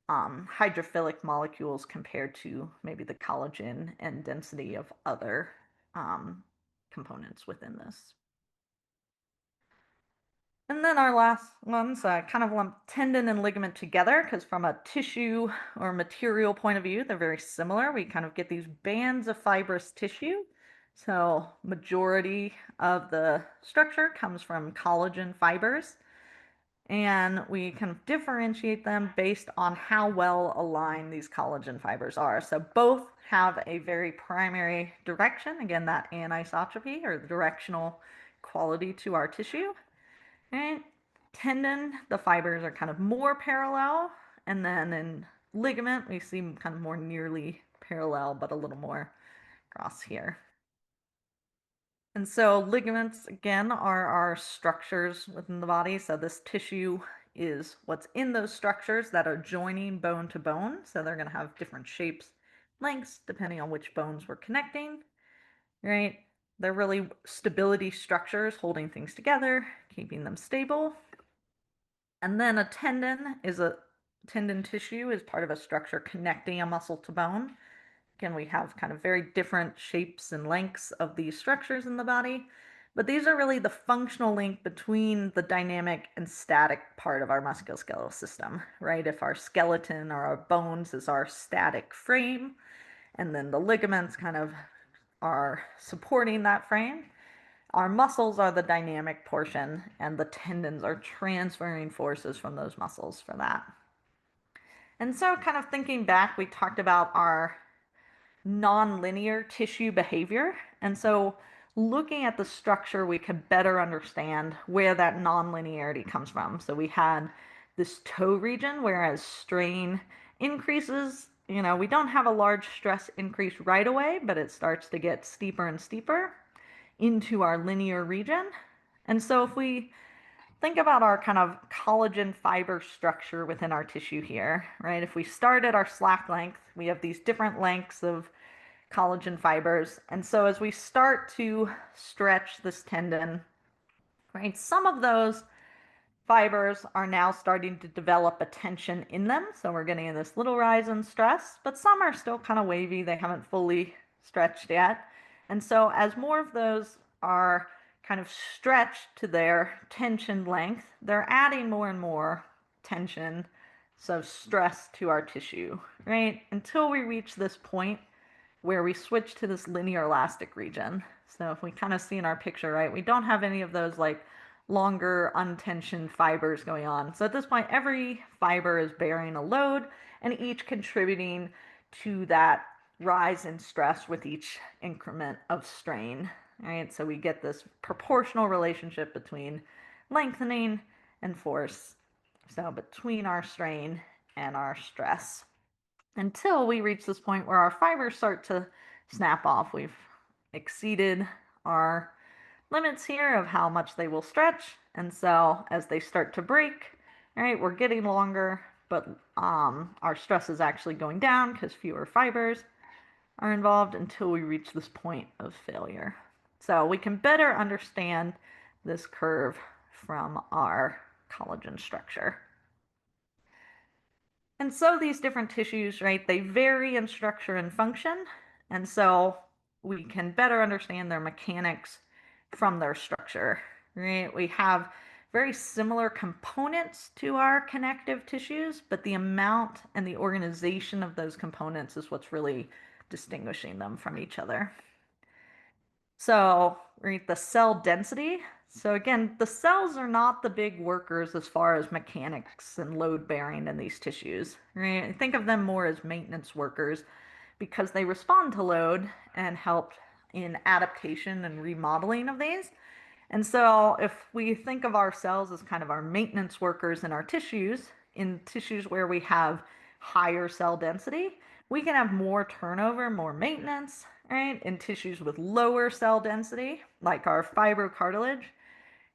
Speaker 1: hydrophilic molecules compared to maybe the collagen and density of other components within this. And then our last ones kind of lump tendon and ligament together because from a tissue or material point of view, they're very similar. We kind of get these bands of fibrous tissue. So majority of the structure comes from collagen fibers, and we kind of differentiate them based on how well aligned these collagen fibers are. So both have a very primary direction, again, that anisotropy or the directional quality to our tissue. Right? Tendon, the fibers are kind of more parallel, and then in ligament, we see kind of more nearly parallel, but a little more cross here. And so ligaments, again, are our structures within the body. So this tissue is what's in those structures that are joining bone to bone. So they're going to have different shapes, lengths, depending on which bones we're connecting, right? They're really stability structures holding things together, keeping them stable. And then a tendon tissue is part of a structure connecting a muscle to bone. Again, we have kind of very different shapes and lengths of these structures in the body, but these are really the functional link between the dynamic and static part of our musculoskeletal system, right? If our skeleton or our bones is our static frame, and then the ligaments kind of are supporting that frame, our muscles are the dynamic portion, and the tendons are transferring forces from those muscles for that. And so, kind of thinking back, we talked about our nonlinear tissue behavior. And so, looking at the structure, we could better understand where that nonlinearity comes from. So, we had this toe region, whereas strain increases, we don't have a large stress increase right away, but it starts to get steeper and steeper into our linear region. And so if we think about our kind of collagen fiber structure within our tissue here, right? If we start at our slack length, we have these different lengths of collagen fibers. And so as we start to stretch this tendon, right, some of those fibers are now starting to develop a tension in them. So we're getting this little rise in stress, but some are still kind of wavy. They haven't fully stretched yet. And so as more of those are kind of stretched to their tension length, they're adding more and more tension, so stress to our tissue, right? Until we reach this point where we switch to this linear elastic region. So if we kind of see in our picture, right, we don't have any of those like longer untensioned fibers going on. So at this point, every fiber is bearing a load and each contributing to that rise in stress with each increment of strain, right? So we get this proportional relationship between lengthening and force. So between our strain and our stress until we reach this point where our fibers start to snap off. We've exceeded our limits here of how much they will stretch. And so as they start to break, right, we're getting longer, but our stress is actually going down because fewer fibers are involved until we reach this point of failure. So we can better understand this curve from our collagen structure. And so these different tissues, right, they vary in structure and function. And so we can better understand their mechanics from their structure, right? We have very similar components to our connective tissues, but the amount and the organization of those components is what's really distinguishing them from each other. So, right, the cell density. So again, the cells are not the big workers as far as mechanics and load bearing in these tissues. Right? Think of them more as maintenance workers because they respond to load and help in adaptation and remodeling of these. And so if we think of our cells as kind of our maintenance workers in tissues where we have higher cell density, we can have more turnover, more maintenance, right? In tissues with lower cell density, like our fibrocartilage,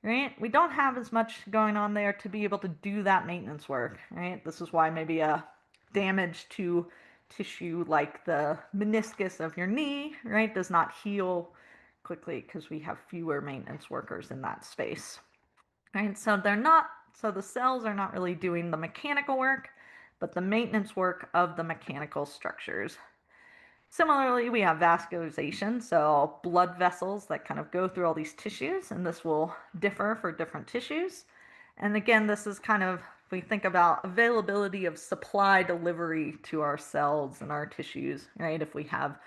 Speaker 1: right? We don't have as much going on there to be able to do that maintenance work, right? This is why maybe a damage to tissue like the meniscus of your knee, right, does not heal quickly because we have fewer maintenance workers in that space. Right? So the cells are not really doing the mechanical work. but the maintenance work of the mechanical structures. Similarly, we have vascularization, so blood vessels that kind of go through all these tissues, and this will differ for different tissues. And again, this is kind of, if we think about availability of supply delivery to our cells and our tissues, right? If we have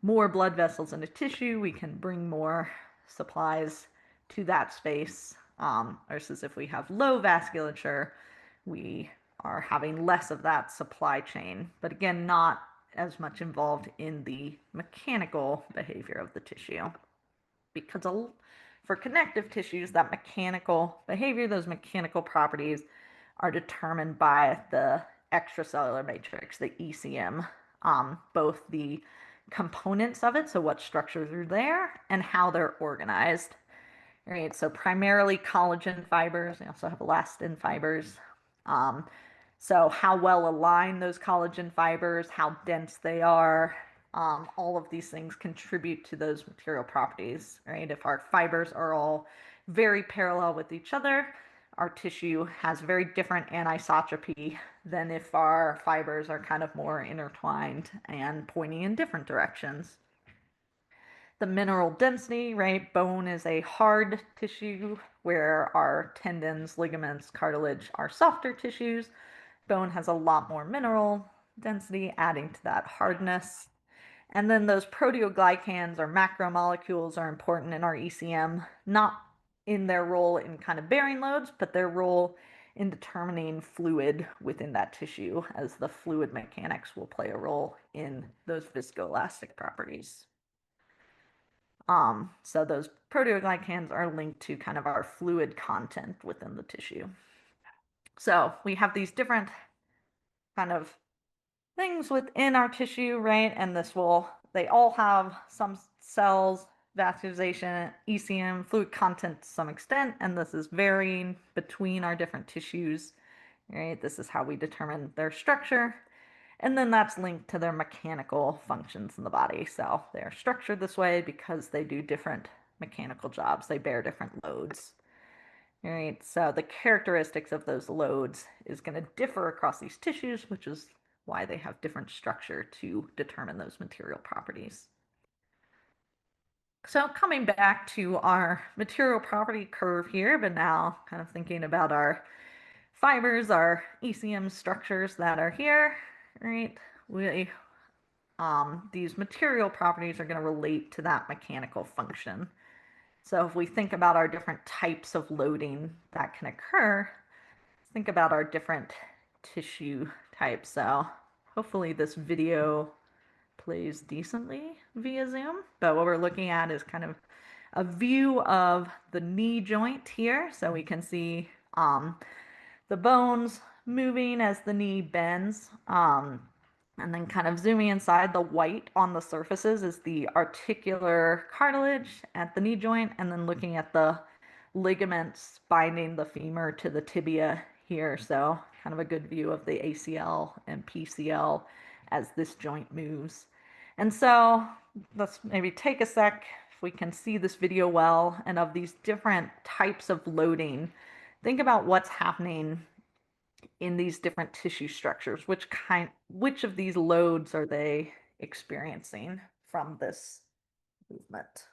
Speaker 1: more blood vessels in a tissue, we can bring more supplies to that space, versus if we have low vasculature, we are having less of that supply chain. But again, not as much involved in the mechanical behavior of the tissue. Because for connective tissues, that mechanical behavior, those mechanical properties, are determined by the extracellular matrix, the ECM, both the components of it, so what structures are there, and how they're organized. Right, so primarily collagen fibers. They also have elastin fibers. Um, so how well aligned those collagen fibers, how dense they are, all of these things contribute to those material properties, right? If our fibers are all very parallel with each other, our tissue has very different anisotropy than if our fibers are kind of more intertwined and pointing in different directions. The mineral density, right? Bone is a hard tissue where our tendons, ligaments, cartilage are softer tissues. Bone has a lot more mineral density, adding to that hardness. And then those proteoglycans or macromolecules are important in our ECM, not in their role in kind of bearing loads, but their role in determining fluid within that tissue, as the fluid mechanics will play a role in those viscoelastic properties. So those proteoglycans are linked to kind of our fluid content within the tissue. So we have these different kind of things within our tissue, right? And they all have some cells, vascularization, ECM, fluid content to some extent, and this is varying between our different tissues, right? This is how we determine their structure. And then that's linked to their mechanical functions in the body. So they're structured this way because they do different mechanical jobs. They bear different loads. All right, so the characteristics of those loads is going to differ across these tissues, which is why they have different structure to determine those material properties. So coming back to our material property curve here, but now kind of thinking about our fibers, our ECM structures that are here, right? These material properties are going to relate to that mechanical function. So if we think about our different types of loading that can occur, think about our different tissue types. So hopefully this video plays decently via Zoom, but what we're looking at is kind of a view of the knee joint here. So we can see the bones moving as the knee bends. And then kind of zooming inside, the white on the surfaces is the articular cartilage at the knee joint, and then looking at the ligaments binding the femur to the tibia here. So kind of a good view of the ACL and PCL as this joint moves. And so let's maybe take a sec if we can see this video well, and of these different types of loading, think about what's happening in these different tissue structures. Which of these loads are they experiencing from this movement?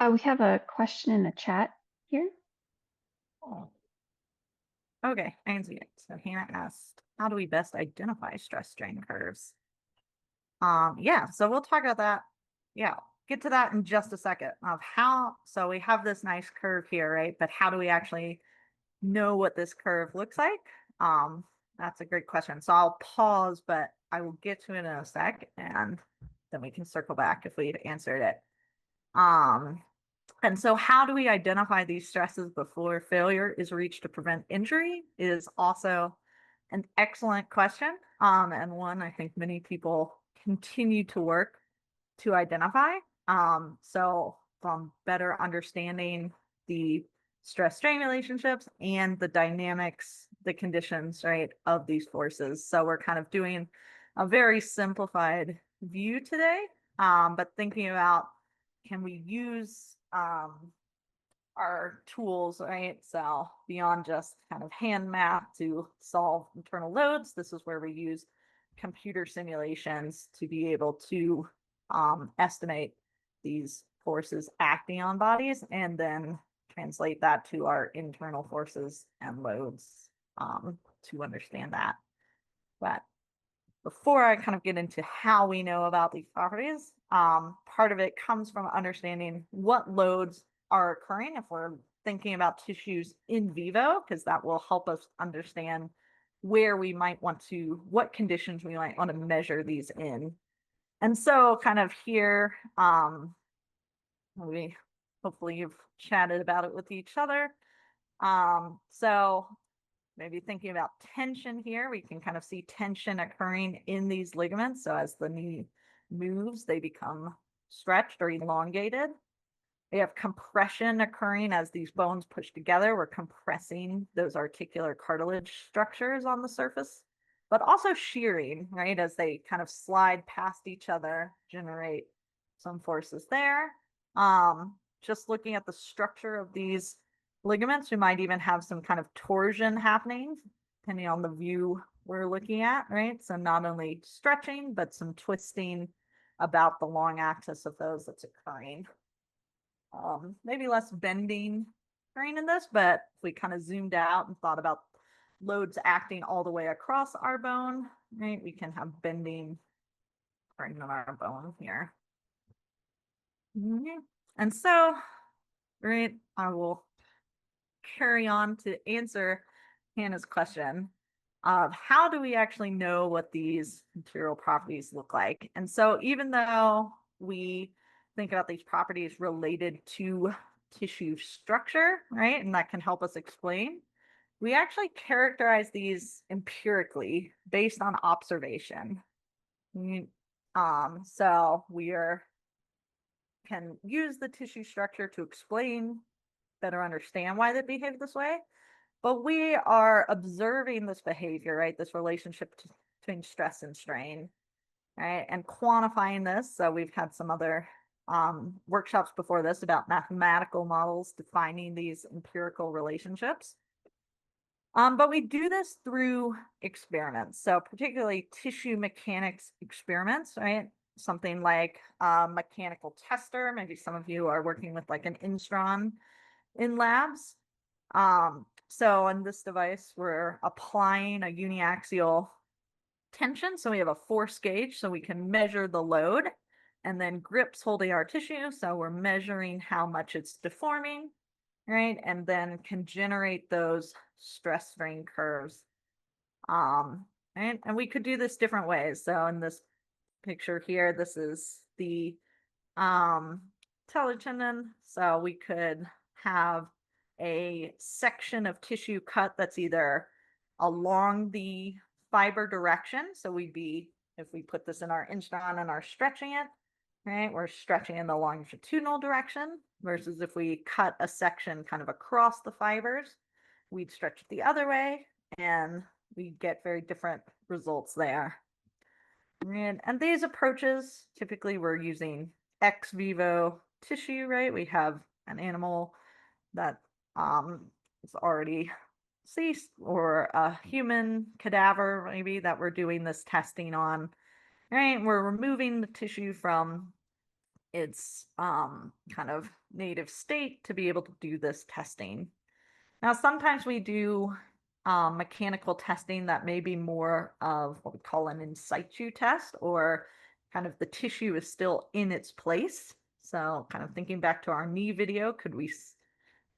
Speaker 2: We have a question in the chat here.
Speaker 1: Oh, okay, I can see it. So Hannah asked, how do we best identify stress strain curves? Yeah, so we'll talk about that. Yeah, get to that in just a second of how, so we have this nice curve here, right? But how do we actually know what this curve looks like? Um, that's a great question. So I'll pause, but I will get to it in a sec and then we can circle back if we've answered it. Um, and so how do we identify these stresses before failure is reached to prevent injury is also an excellent question. And one I think many people continue to work to identify. So from better understanding the stress strain relationships and the dynamics, the conditions, right, of these forces. So we're kind of doing a very simplified view today, but thinking about can we use our tools, right? So beyond just kind of hand math to solve internal loads, this is where we use computer simulations to be able to estimate these forces acting on bodies and then translate that to our internal forces and loads to understand that. But before I kind of get into how we know about these properties, part of it comes from understanding what loads are occurring if we're thinking about tissues in vivo, because that will help us understand where we might want to, what conditions we might want to measure these in. And so kind of here, we hopefully you've chatted about it with each other. So maybe thinking about tension here, we can kind of see tension occurring in these ligaments. So as the knee moves, they become stretched or elongated. We have compression occurring as these bones push together. We're compressing those articular cartilage structures on the surface, but also shearing, right? As they kind of slide past each other, generate some forces there. Just looking at the structure of these ligaments, we might even have some kind of torsion happening, depending on the view we're looking at, right? So not only stretching, but some twisting about the long axis of those that's occurring. Maybe less bending occurring in this, but if we kind of zoomed out and thought about loads acting all the way across our bone, right, we can have bending occurring on our bone here. And so, right, I will carry on to answer Hannah's question of how do we actually know what these material properties look like? And so even though we think about these properties related to tissue structure, right, and that can help us explain, we actually characterize these empirically based on observation. So we can use the tissue structure to explain, better understand why they behave this way. But we are observing this behavior, right? This relationship between stress and strain, right? And quantifying this. So we've had some other workshops before this about mathematical models defining these empirical relationships. But we do this through experiments. So particularly tissue mechanics experiments, right? Something like a mechanical tester. Maybe some of you are working with like an instron in labs. So on this device, we're applying a uniaxial tension. So we have a force gauge, so we can measure the load, and then grips holding our tissue. So we're measuring how much it's deforming, right? And then can generate those stress strain curves. And we could do this different ways. So in this picture here, this is the teletendon. So we could have a section of tissue cut that's either along the fiber direction. So we'd be, if we put this in our instron and are stretching it, right, we're stretching in the longitudinal direction versus if we cut a section kind of across the fibers, we'd stretch it the other way and we get very different results there. And these approaches, typically we're using ex vivo tissue, right? We have an animal that is already deceased or a human cadaver, maybe that we're doing this testing on, right? We're removing the tissue from its kind of native state to be able to do this testing. Now, sometimes we do mechanical testing that may be more of what we call an in situ test, or kind of the tissue is still in its place. So, kind of thinking back to our knee video, could we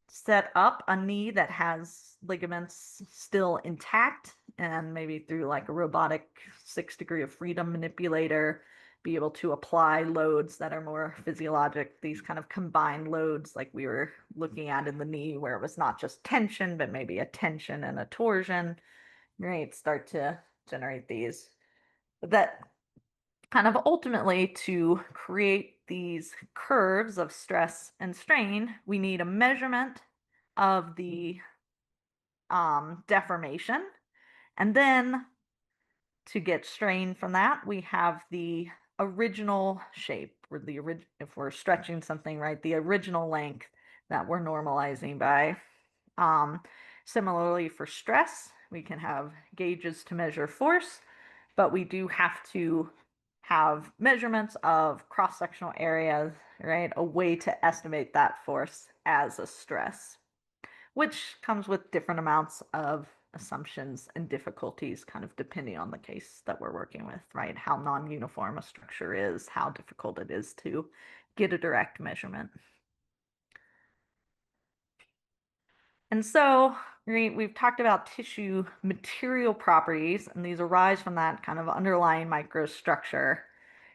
Speaker 1: set up a knee that has ligaments still intact, and maybe through like a robotic 6 degree of freedom manipulator be able to apply loads that are more physiologic, these kind of combined loads like we were looking at in the knee, where it was not just tension but maybe a tension and a torsion, right? Start to generate these that kind of ultimately, to create these curves of stress and strain, we need a measurement of the deformation. And then to get strain from that, we have the original shape, or if we're stretching something, right, the original length that we're normalizing by. Um, Similarly, for stress, we can have gauges to measure force, but we do have to have measurements of cross-sectional areas, right? A way to estimate that force as a stress, which comes with different amounts of assumptions and difficulties, kind of depending on the case that we're working with, right? How non-uniform a structure is, how difficult it is to get a direct measurement. And so, right, we've talked about tissue material properties, and these arise from that kind of underlying microstructure.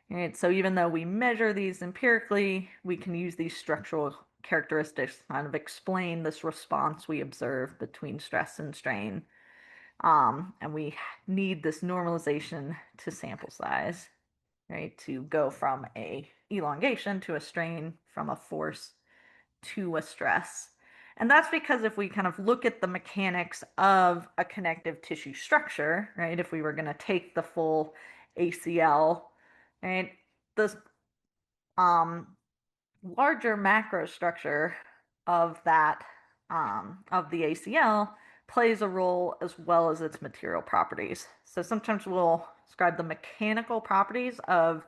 Speaker 1: Right? So even though we measure these empirically, we can use these structural characteristics to kind of explain this response we observe between stress and strain. And we need this normalization to sample size, right, to go from a elongation to a strain, from a force to a stress. And that's because if we kind of look at the mechanics of a connective tissue structure, right, if we were going to take the full ACL, right, the um, larger macro structure of that of the ACL plays a role as well as its material properties. So sometimes we'll describe the mechanical properties of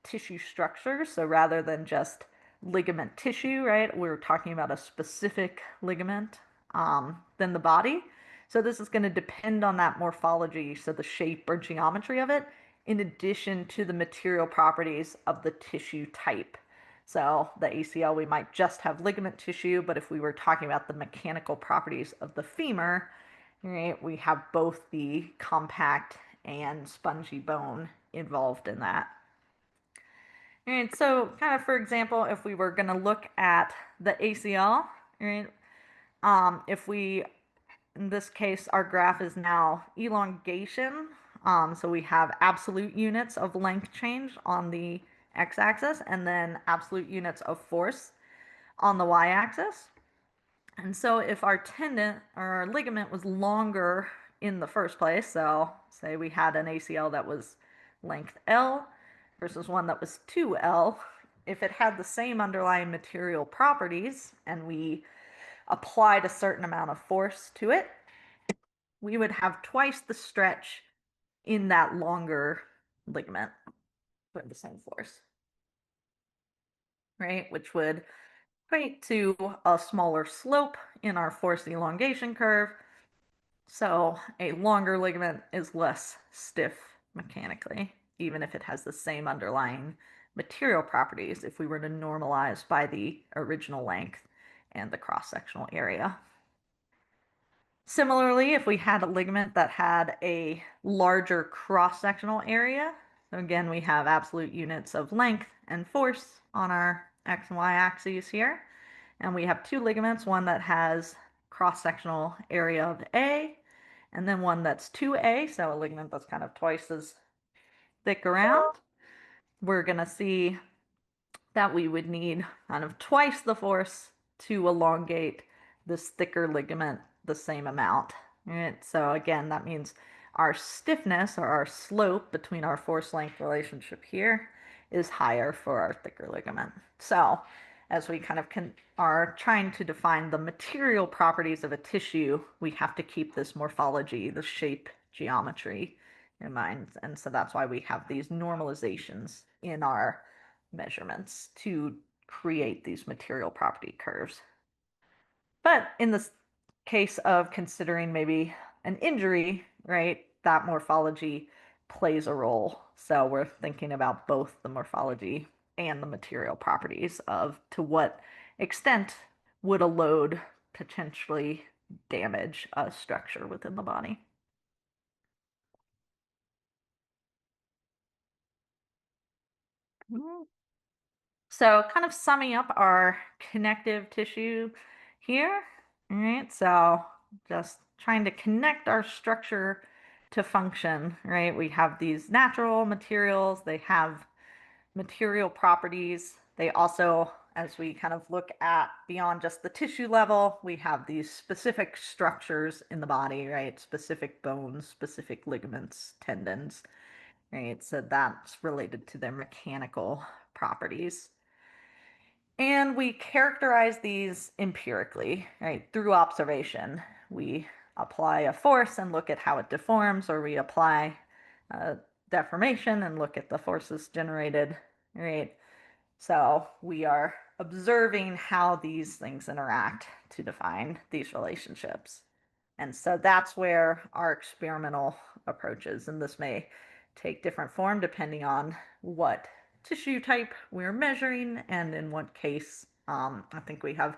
Speaker 1: tissue structure. So rather than just ligament tissue, right, we're talking about a specific ligament than the body. So this is going to depend on that morphology, so the shape or geometry of it, in addition to the material properties of the tissue type. So the ACL, we might just have ligament tissue, but if we were talking about the mechanical properties of the femur, right, we have both the compact and spongy bone involved in that. And so, kind of for example, if we were going to look at the ACL, right, if we, in this case, our graph is now elongation. So we have absolute units of length change on the x-axis, and then absolute units of force on the y-axis. And so if our tendon or our ligament was longer in the first place, so say we had an ACL that was length L versus one that was 2L, if it had the same underlying material properties and we applied a certain amount of force to it, we would have twice the stretch in that longer ligament with the same force, right? Which would equate to a smaller slope in our force elongation curve. So a longer ligament is less stiff mechanically, even if it has the same underlying material properties if we were to normalize by the original length and the cross-sectional area. Similarly, if we had a ligament that had a larger cross-sectional area, so again, we have absolute units of length and force on our x and y axes here, and we have two ligaments, one that has cross-sectional area of A, and then one that's 2A, so a ligament that's kind of twice as thick around. We're going to see that we would need kind of twice the force to elongate this thicker ligament the same amount. Right? So again, that means our stiffness, or our slope between our force length relationship here, is higher for our thicker ligament. So as we kind of are trying to define the material properties of a tissue, we have to keep this morphology, the shape geometry in mind. And so that's why we have these normalizations in our measurements to create these material property curves. But in this case of considering maybe an injury, right, that morphology plays a role. So we're thinking about both the morphology and the material properties of to what extent would a load potentially damage a structure within the body. So, kind of summing up our connective tissue here, all right? So, just trying to connect our structure to function, right? We have these natural materials, they have material properties. They also, as we kind of look at beyond just the tissue level, we have these specific structures in the body, right? Specific bones, specific ligaments, tendons, right? So, that's related to their mechanical properties. And we characterize these empirically, right, through observation. We apply a force and look at how it deforms, or we apply a deformation and look at the forces generated, right? So we are observing how these things interact to define these relationships. And so that's where our experimental approaches, and this may take different form depending on what tissue type we're measuring and in what case. I think we have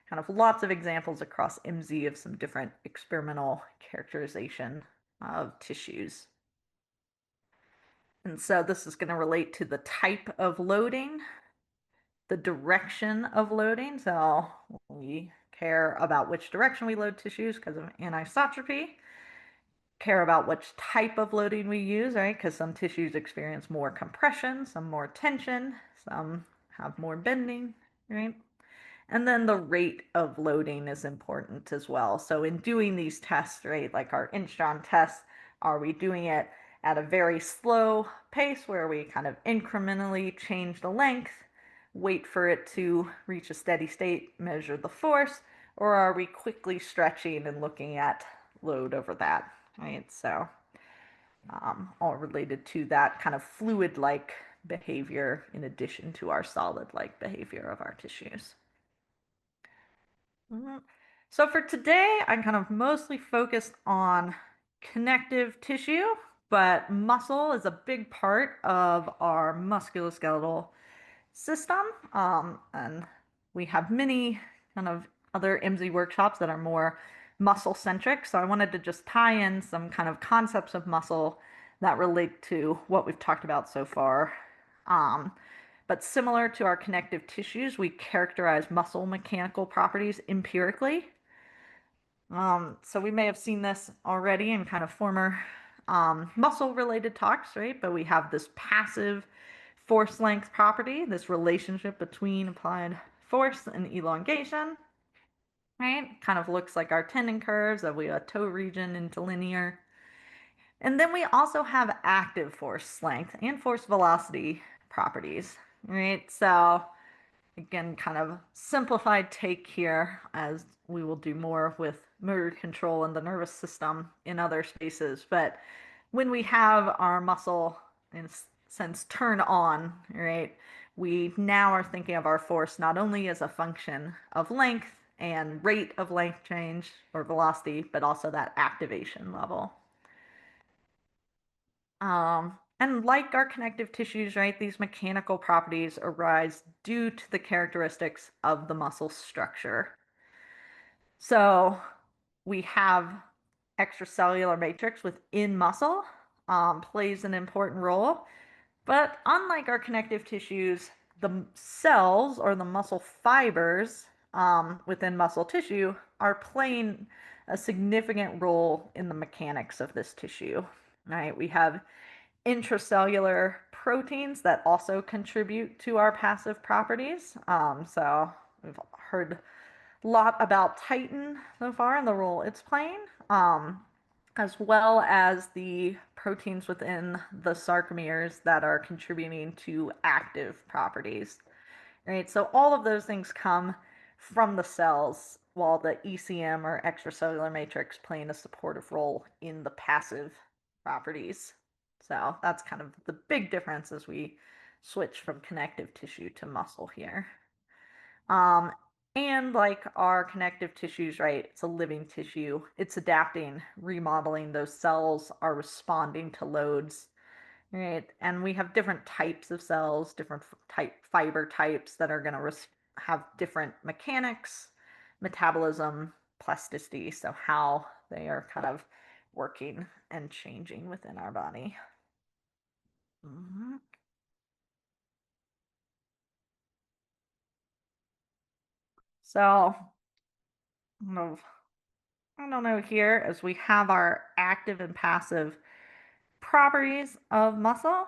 Speaker 1: kind of lots of examples across IMSI of some different experimental characterization of tissues. And so this is going to relate to the type of loading, the direction of loading. So we care about which direction we load tissues because of anisotropy, care about which type of loading we use, right? Because some tissues experience more compression, some more tension, some have more bending, right? And then the rate of loading is important as well. So in doing these tests, right, like our instron test, are we doing it at a very slow pace where we kind of incrementally change the length, wait for it to reach a steady state, measure the force, or are we quickly stretching and looking at load over that, right? So all related to that kind of fluid-like behavior in addition to our solid-like behavior of our tissues. So for today, I'm kind of mostly focused on connective tissue, but muscle is a big part of our musculoskeletal system. And we have many kind of other IMSI workshops that are more muscle centric. So I wanted to just tie in some kind of concepts of muscle that relate to what we've talked about so far. Um, but similar to our connective tissues, we characterize muscle mechanical properties empirically. So we may have seen this already in kind of former muscle related talks, right? But we have this passive force length property, this relationship between applied force and elongation, right? Kind of looks like our tendon curves of we a toe region into linear. And then we also have active force length and force velocity properties, right? So again, kind of simplified take here, as we will do more with motor control and the nervous system in other spaces. But when we have our muscle, in a sense, turn on, right, we now are thinking of our force not only as a function of length and rate of length change or velocity, but also that activation level. And like our connective tissues, right, these mechanical properties arise due to the characteristics of the muscle structure. So we have extracellular matrix within muscle, plays an important role. But unlike our connective tissues, the cells or the muscle fibers within muscle tissue are playing a significant role in the mechanics of this tissue. Right? We have intracellular proteins that also contribute to our passive properties. So we've heard a lot about Titan so far and the role it's playing, as well as the proteins within the sarcomeres that are contributing to active properties. Right, so all of those things come from the cells, while the ECM or extracellular matrix playing a supportive role in the passive properties. So that's kind of the big difference as we switch from connective tissue to muscle here. Um, and like our connective tissues, right? It's a living tissue. It's adapting, remodeling. Those cells are responding to loads, right? And we have different types of cells, different type fiber types that are going to have different mechanics, metabolism, plasticity. So how they are kind of working and changing within our body. Mhm. So, I don't know here as we have our active and passive properties of muscle,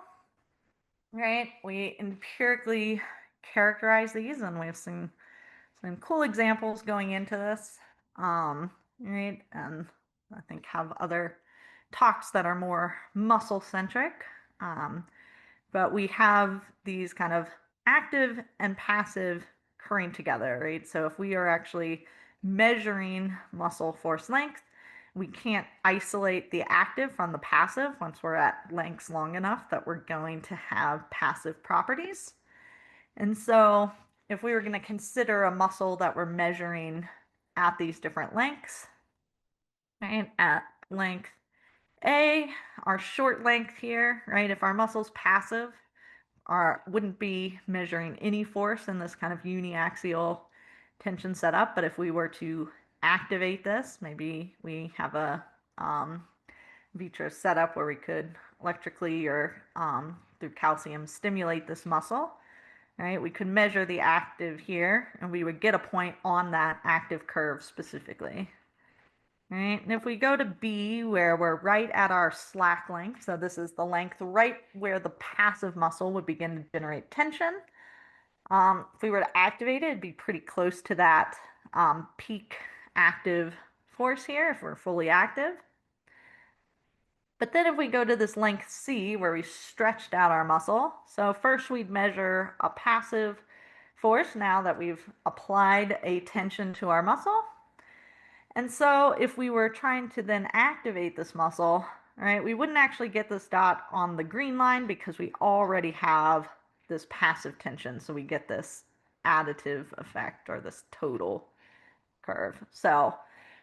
Speaker 1: right? We empirically characterize these, and we have some cool examples going into this, right? And I think have other talks that are more muscle centric. Um, but we have these kind of active and passive occurring together, right? So if we are actually measuring muscle force length, we can't isolate the active from the passive once we're at lengths long enough that we're going to have passive properties. And so if we were going to consider a muscle that we're measuring at these different lengths, right, at length A, our short length here, right, if our muscle's passive, wouldn't be measuring any force in this kind of uniaxial tension setup. But if we were to activate this, maybe we have a vitro setup where we could electrically or through calcium stimulate this muscle. Right, we could measure the active here, and we would get a point on that active curve specifically. Right, and if we go to B, where we're right at our slack length, so this is the length right where the passive muscle would begin to generate tension. If we were to activate it, it'd be pretty close to that peak active force here if we're fully active. But then if we go to this length C, where we stretched out our muscle, so first we'd measure a passive force now that we've applied a tension to our muscle. And so if we were trying to then activate this muscle, right, we wouldn't actually get this dot on the green line because we already have this passive tension. So we get this additive effect or this total curve. So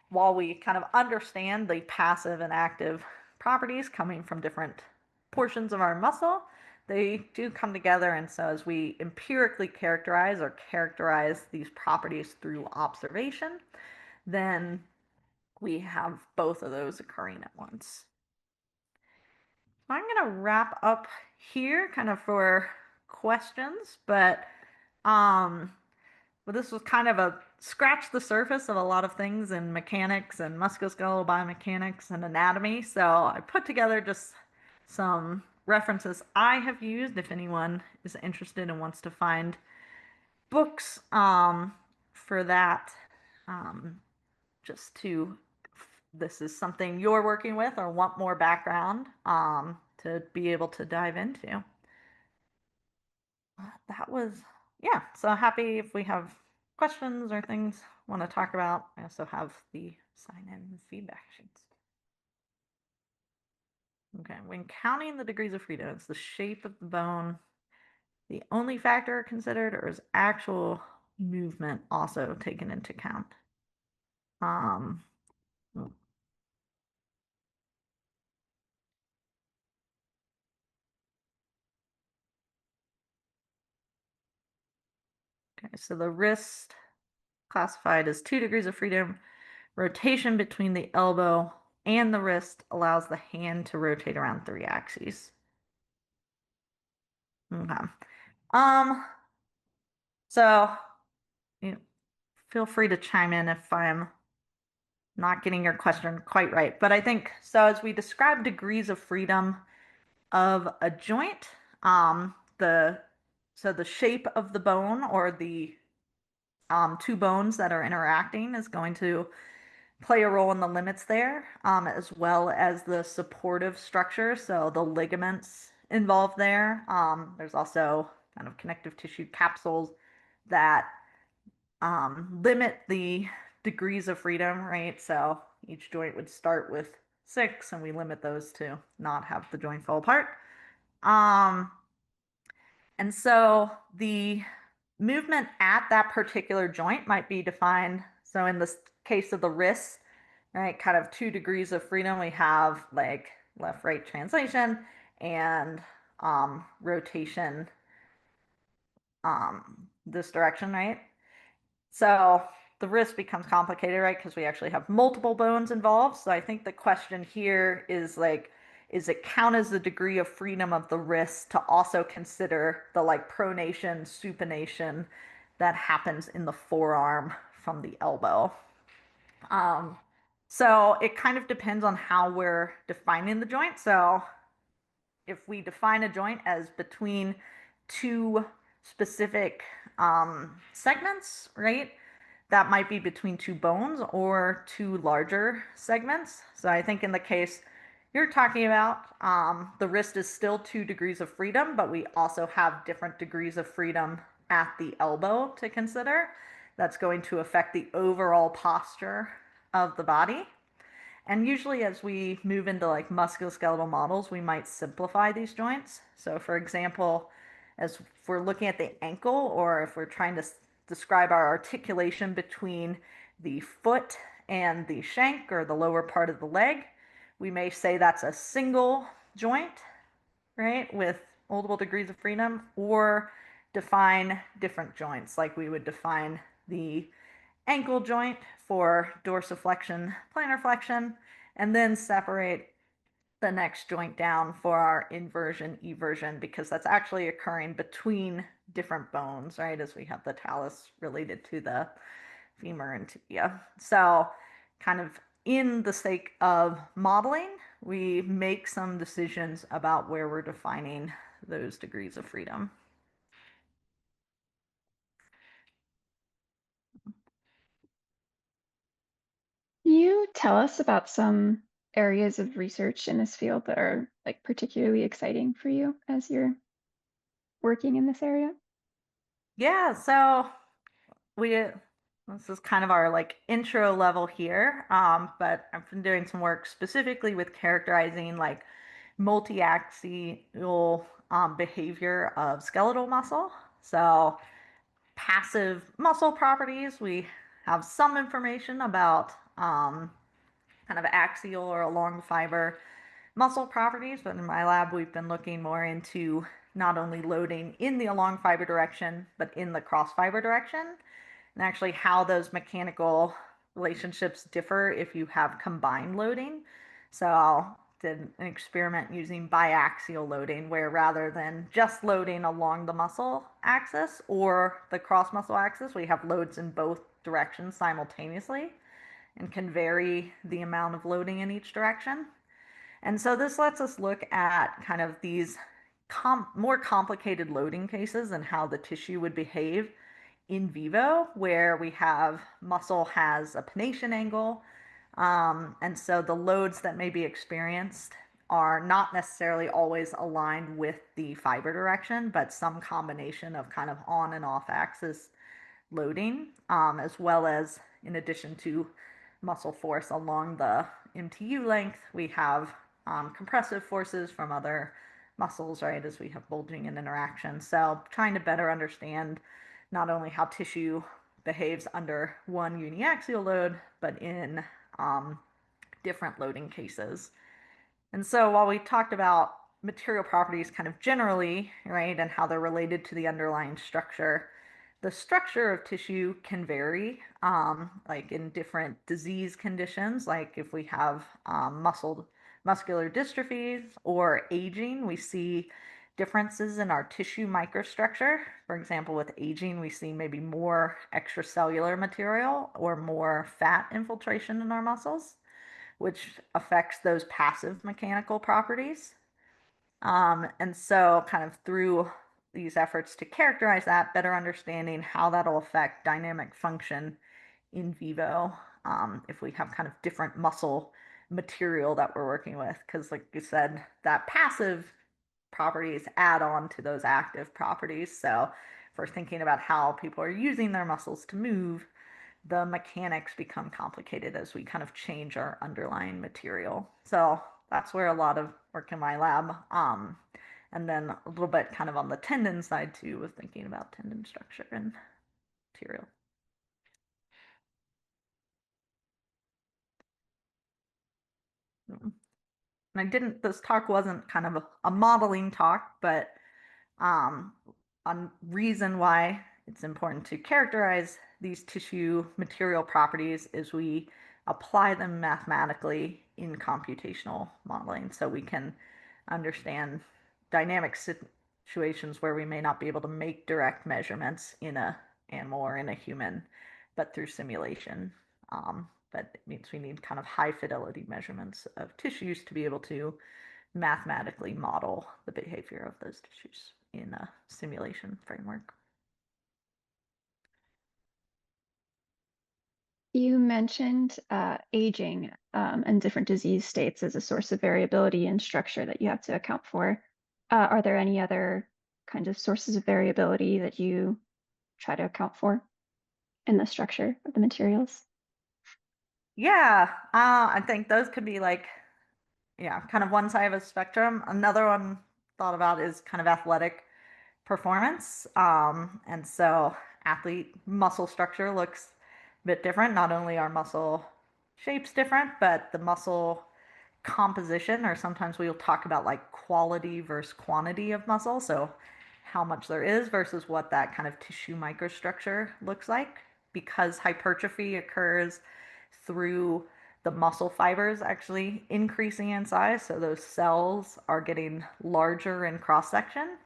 Speaker 1: while we kind of understand the passive and active properties coming from different portions of our muscle, they do come together. And so as we empirically characterize these properties through observation, then we have both of those occurring at once. So I'm going to wrap up here kind of for questions, um, but this was kind of a scratch the surface of a lot of things in mechanics and musculoskeletal biomechanics and anatomy. So I put together just some references I have used if anyone is interested and wants to find books for that. Um, just to, this is something you're working with or want more background to be able to dive into. That was, yeah, so happy if we have questions or things want to talk about. I also have the sign in feedback sheets. Okay, when counting the degrees of freedom, it's the shape of the bone the only factor considered, or is actual movement also taken into account? Um, okay, so the wrist classified as 2 degrees of freedom. Rotation between the elbow and the wrist allows the hand to rotate around 3 axes. Okay. Um, so you know, feel free to chime in if I'm not getting your question quite right. But I think so as we describe degrees of freedom of a joint, the so the shape of the bone or the two bones that are interacting is going to play a role in the limits there, as well as the supportive structure, so the ligaments involved there. There's also kind of connective tissue capsules that limit the degrees of freedom, right? So each joint would start with 6, and we limit those to not have the joint fall apart. Um, And so the movement at that particular joint might be defined. So in this case of the wrist, right, kind of 2 degrees of freedom. We have like left right translation and rotation this direction, right? So the wrist becomes complicated, right? Because we actually have multiple bones involved. So I think the question here is like, is it count as the degree of freedom of the wrist to also consider the like pronation, supination that happens in the forearm from the elbow? Um, so it kind of depends on how we're defining the joint. So if we define a joint as between two specific segments, right? That might be between two bones or two larger segments. So I think in the case you're talking about, the wrist is still 2 degrees of freedom, but we also have different degrees of freedom at the elbow to consider. That's going to affect the overall posture of the body. And usually, as we move into like musculoskeletal models, we might simplify these joints. So, for example, as if we're looking at the ankle, or if we're trying to describe our articulation between the foot and the shank or the lower part of the leg, we may say that's a single joint, right, with multiple degrees of freedom, or define different joints, like we would define the ankle joint for dorsiflexion, plantar flexion, and then separate the next joint down for our inversion, eversion, because that's actually occurring between different bones, right? As we have the talus related to the femur and tibia. So, kind of in the sake of modeling, we make some decisions about where we're defining those degrees of freedom.
Speaker 2: Can you tell us about some areas of research in this field that are like particularly exciting for you as you're working in this area?
Speaker 1: Yeah, so we this is kind of our like intro level here, but I've been doing some work specifically with characterizing like multi-axial behavior of skeletal muscle. So passive muscle properties, we have some information about kind of axial or along fiber muscle properties, but in my lab, we've been looking more into not only loading in the along fiber direction, but in the cross fiber direction, and actually how those mechanical relationships differ if you have combined loading. So I did an experiment using biaxial loading, where rather than just loading along the muscle axis or the cross muscle axis, we have loads in both directions simultaneously and can vary the amount of loading in each direction. And so this lets us look at kind of these more complicated loading cases and how the tissue would behave in vivo, where we have muscle has a pronation angle. And so the loads that may be experienced are not necessarily always aligned with the fiber direction, but some combination of kind of on and off axis loading, as well as in addition to muscle force along the MTU length, we have compressive forces from other muscles, right, as we have bulging and interaction. So trying to better understand not only how tissue behaves under one uniaxial load, but in different loading cases. And so while we talked about material properties kind of generally, right, and how they're related to the underlying structure, the structure of tissue can vary, like in different disease conditions, like if we have muscular dystrophies or aging, we see differences in our tissue microstructure. For example, with aging, we see maybe more extracellular material or more fat infiltration in our muscles, which affects those passive mechanical properties. And so, kind of through these efforts to characterize that, better understanding how that'll affect dynamic function in vivo, if we have kind of different muscle material that we're working with. Because, like you said, that passive properties add on to those active properties. So, if we're thinking about how people are using their muscles to move, the mechanics become complicated as we kind of change our underlying material. So that's where a lot of work in my lab And then a little bit kind of on the tendon side too, with thinking about tendon structure and material. And I didn't, this talk wasn't kind of a modeling talk, but um, a reason why it's important to characterize these tissue material properties is we apply them mathematically in computational modeling so we can understand dynamic situations where we may not be able to make direct measurements in a animal or in a human, but through simulation. But it means we need kind of high fidelity measurements of tissues to be able to mathematically model the behavior of those tissues in a simulation framework.
Speaker 2: You mentioned aging and different disease states as a source of variability in structure that you have to account for. Are there any other kinds of sources of variability that you try to account for in the structure of the materials?
Speaker 1: Yeah, I think those could be like, yeah, kind of one side of a spectrum. Another one thought about is kind of athletic performance. And so athlete muscle structure looks a bit different. Not only are muscle shapes different, but the muscle composition, or sometimes we'll talk about like quality versus quantity of muscle. So how much there is versus what that kind of tissue microstructure looks like. Because hypertrophy occurs through the muscle fibers actually increasing in size. So those cells are getting larger in cross section.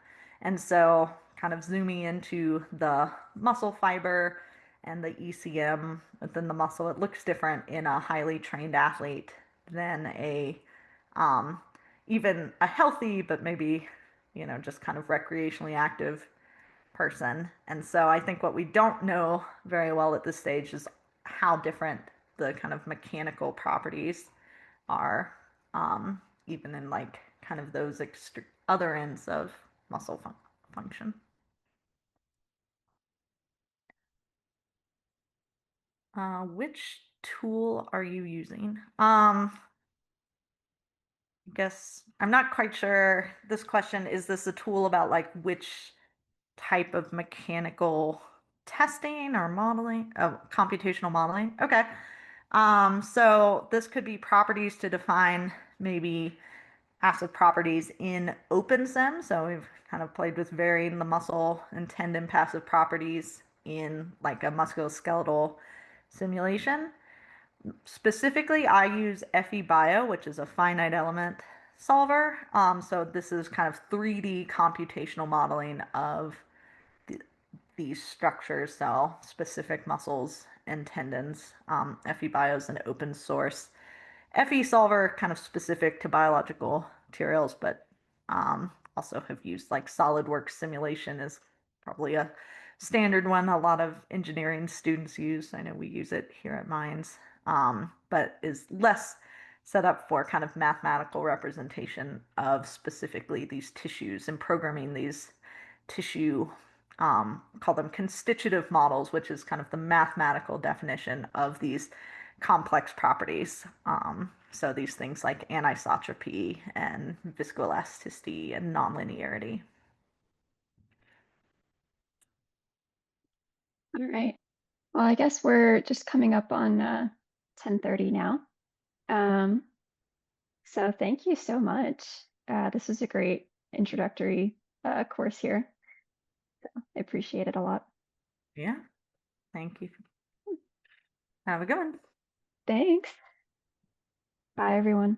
Speaker 1: And so, kind of zooming into the muscle fiber and the ECM within the muscle, it looks different in a highly trained athlete than a um, even a healthy but maybe just kind of recreationally active person. And so I think what we don't know very well at this stage is how different the kind of mechanical properties are, even in like kind of those other ends of muscle function. Which tool are you using? I guess I'm not quite sure. This question, is this a tool about like which type of mechanical testing or modeling? Oh, computational modeling. Okay. So this could be properties to define maybe acid properties in OpenSim. So we've kind of played with varying the muscle and tendon passive properties in like a musculoskeletal simulation. Specifically, I use FEBio, which is a finite element solver. So this is kind of 3D computational modeling of th these structures, so specific muscles and tendons. FEBio is an open source FE solver, kind of specific to biological materials, but also have used like SolidWorks simulation is probably a standard one a lot of engineering students use. I know we use it here at Mines, but is less set up for kind of mathematical representation of specifically these tissues and programming these tissue, call them constitutive models, which is kind of the mathematical definition of these complex properties. So these things like anisotropy and viscoelasticity and nonlinearity.
Speaker 2: All right. Well, I guess we're just coming up on 10:30 now. Um, so thank you so much. This was a great introductory course here. I appreciate it a lot.
Speaker 1: Yeah, thank you. Have a good one.
Speaker 2: Thanks. Bye, everyone.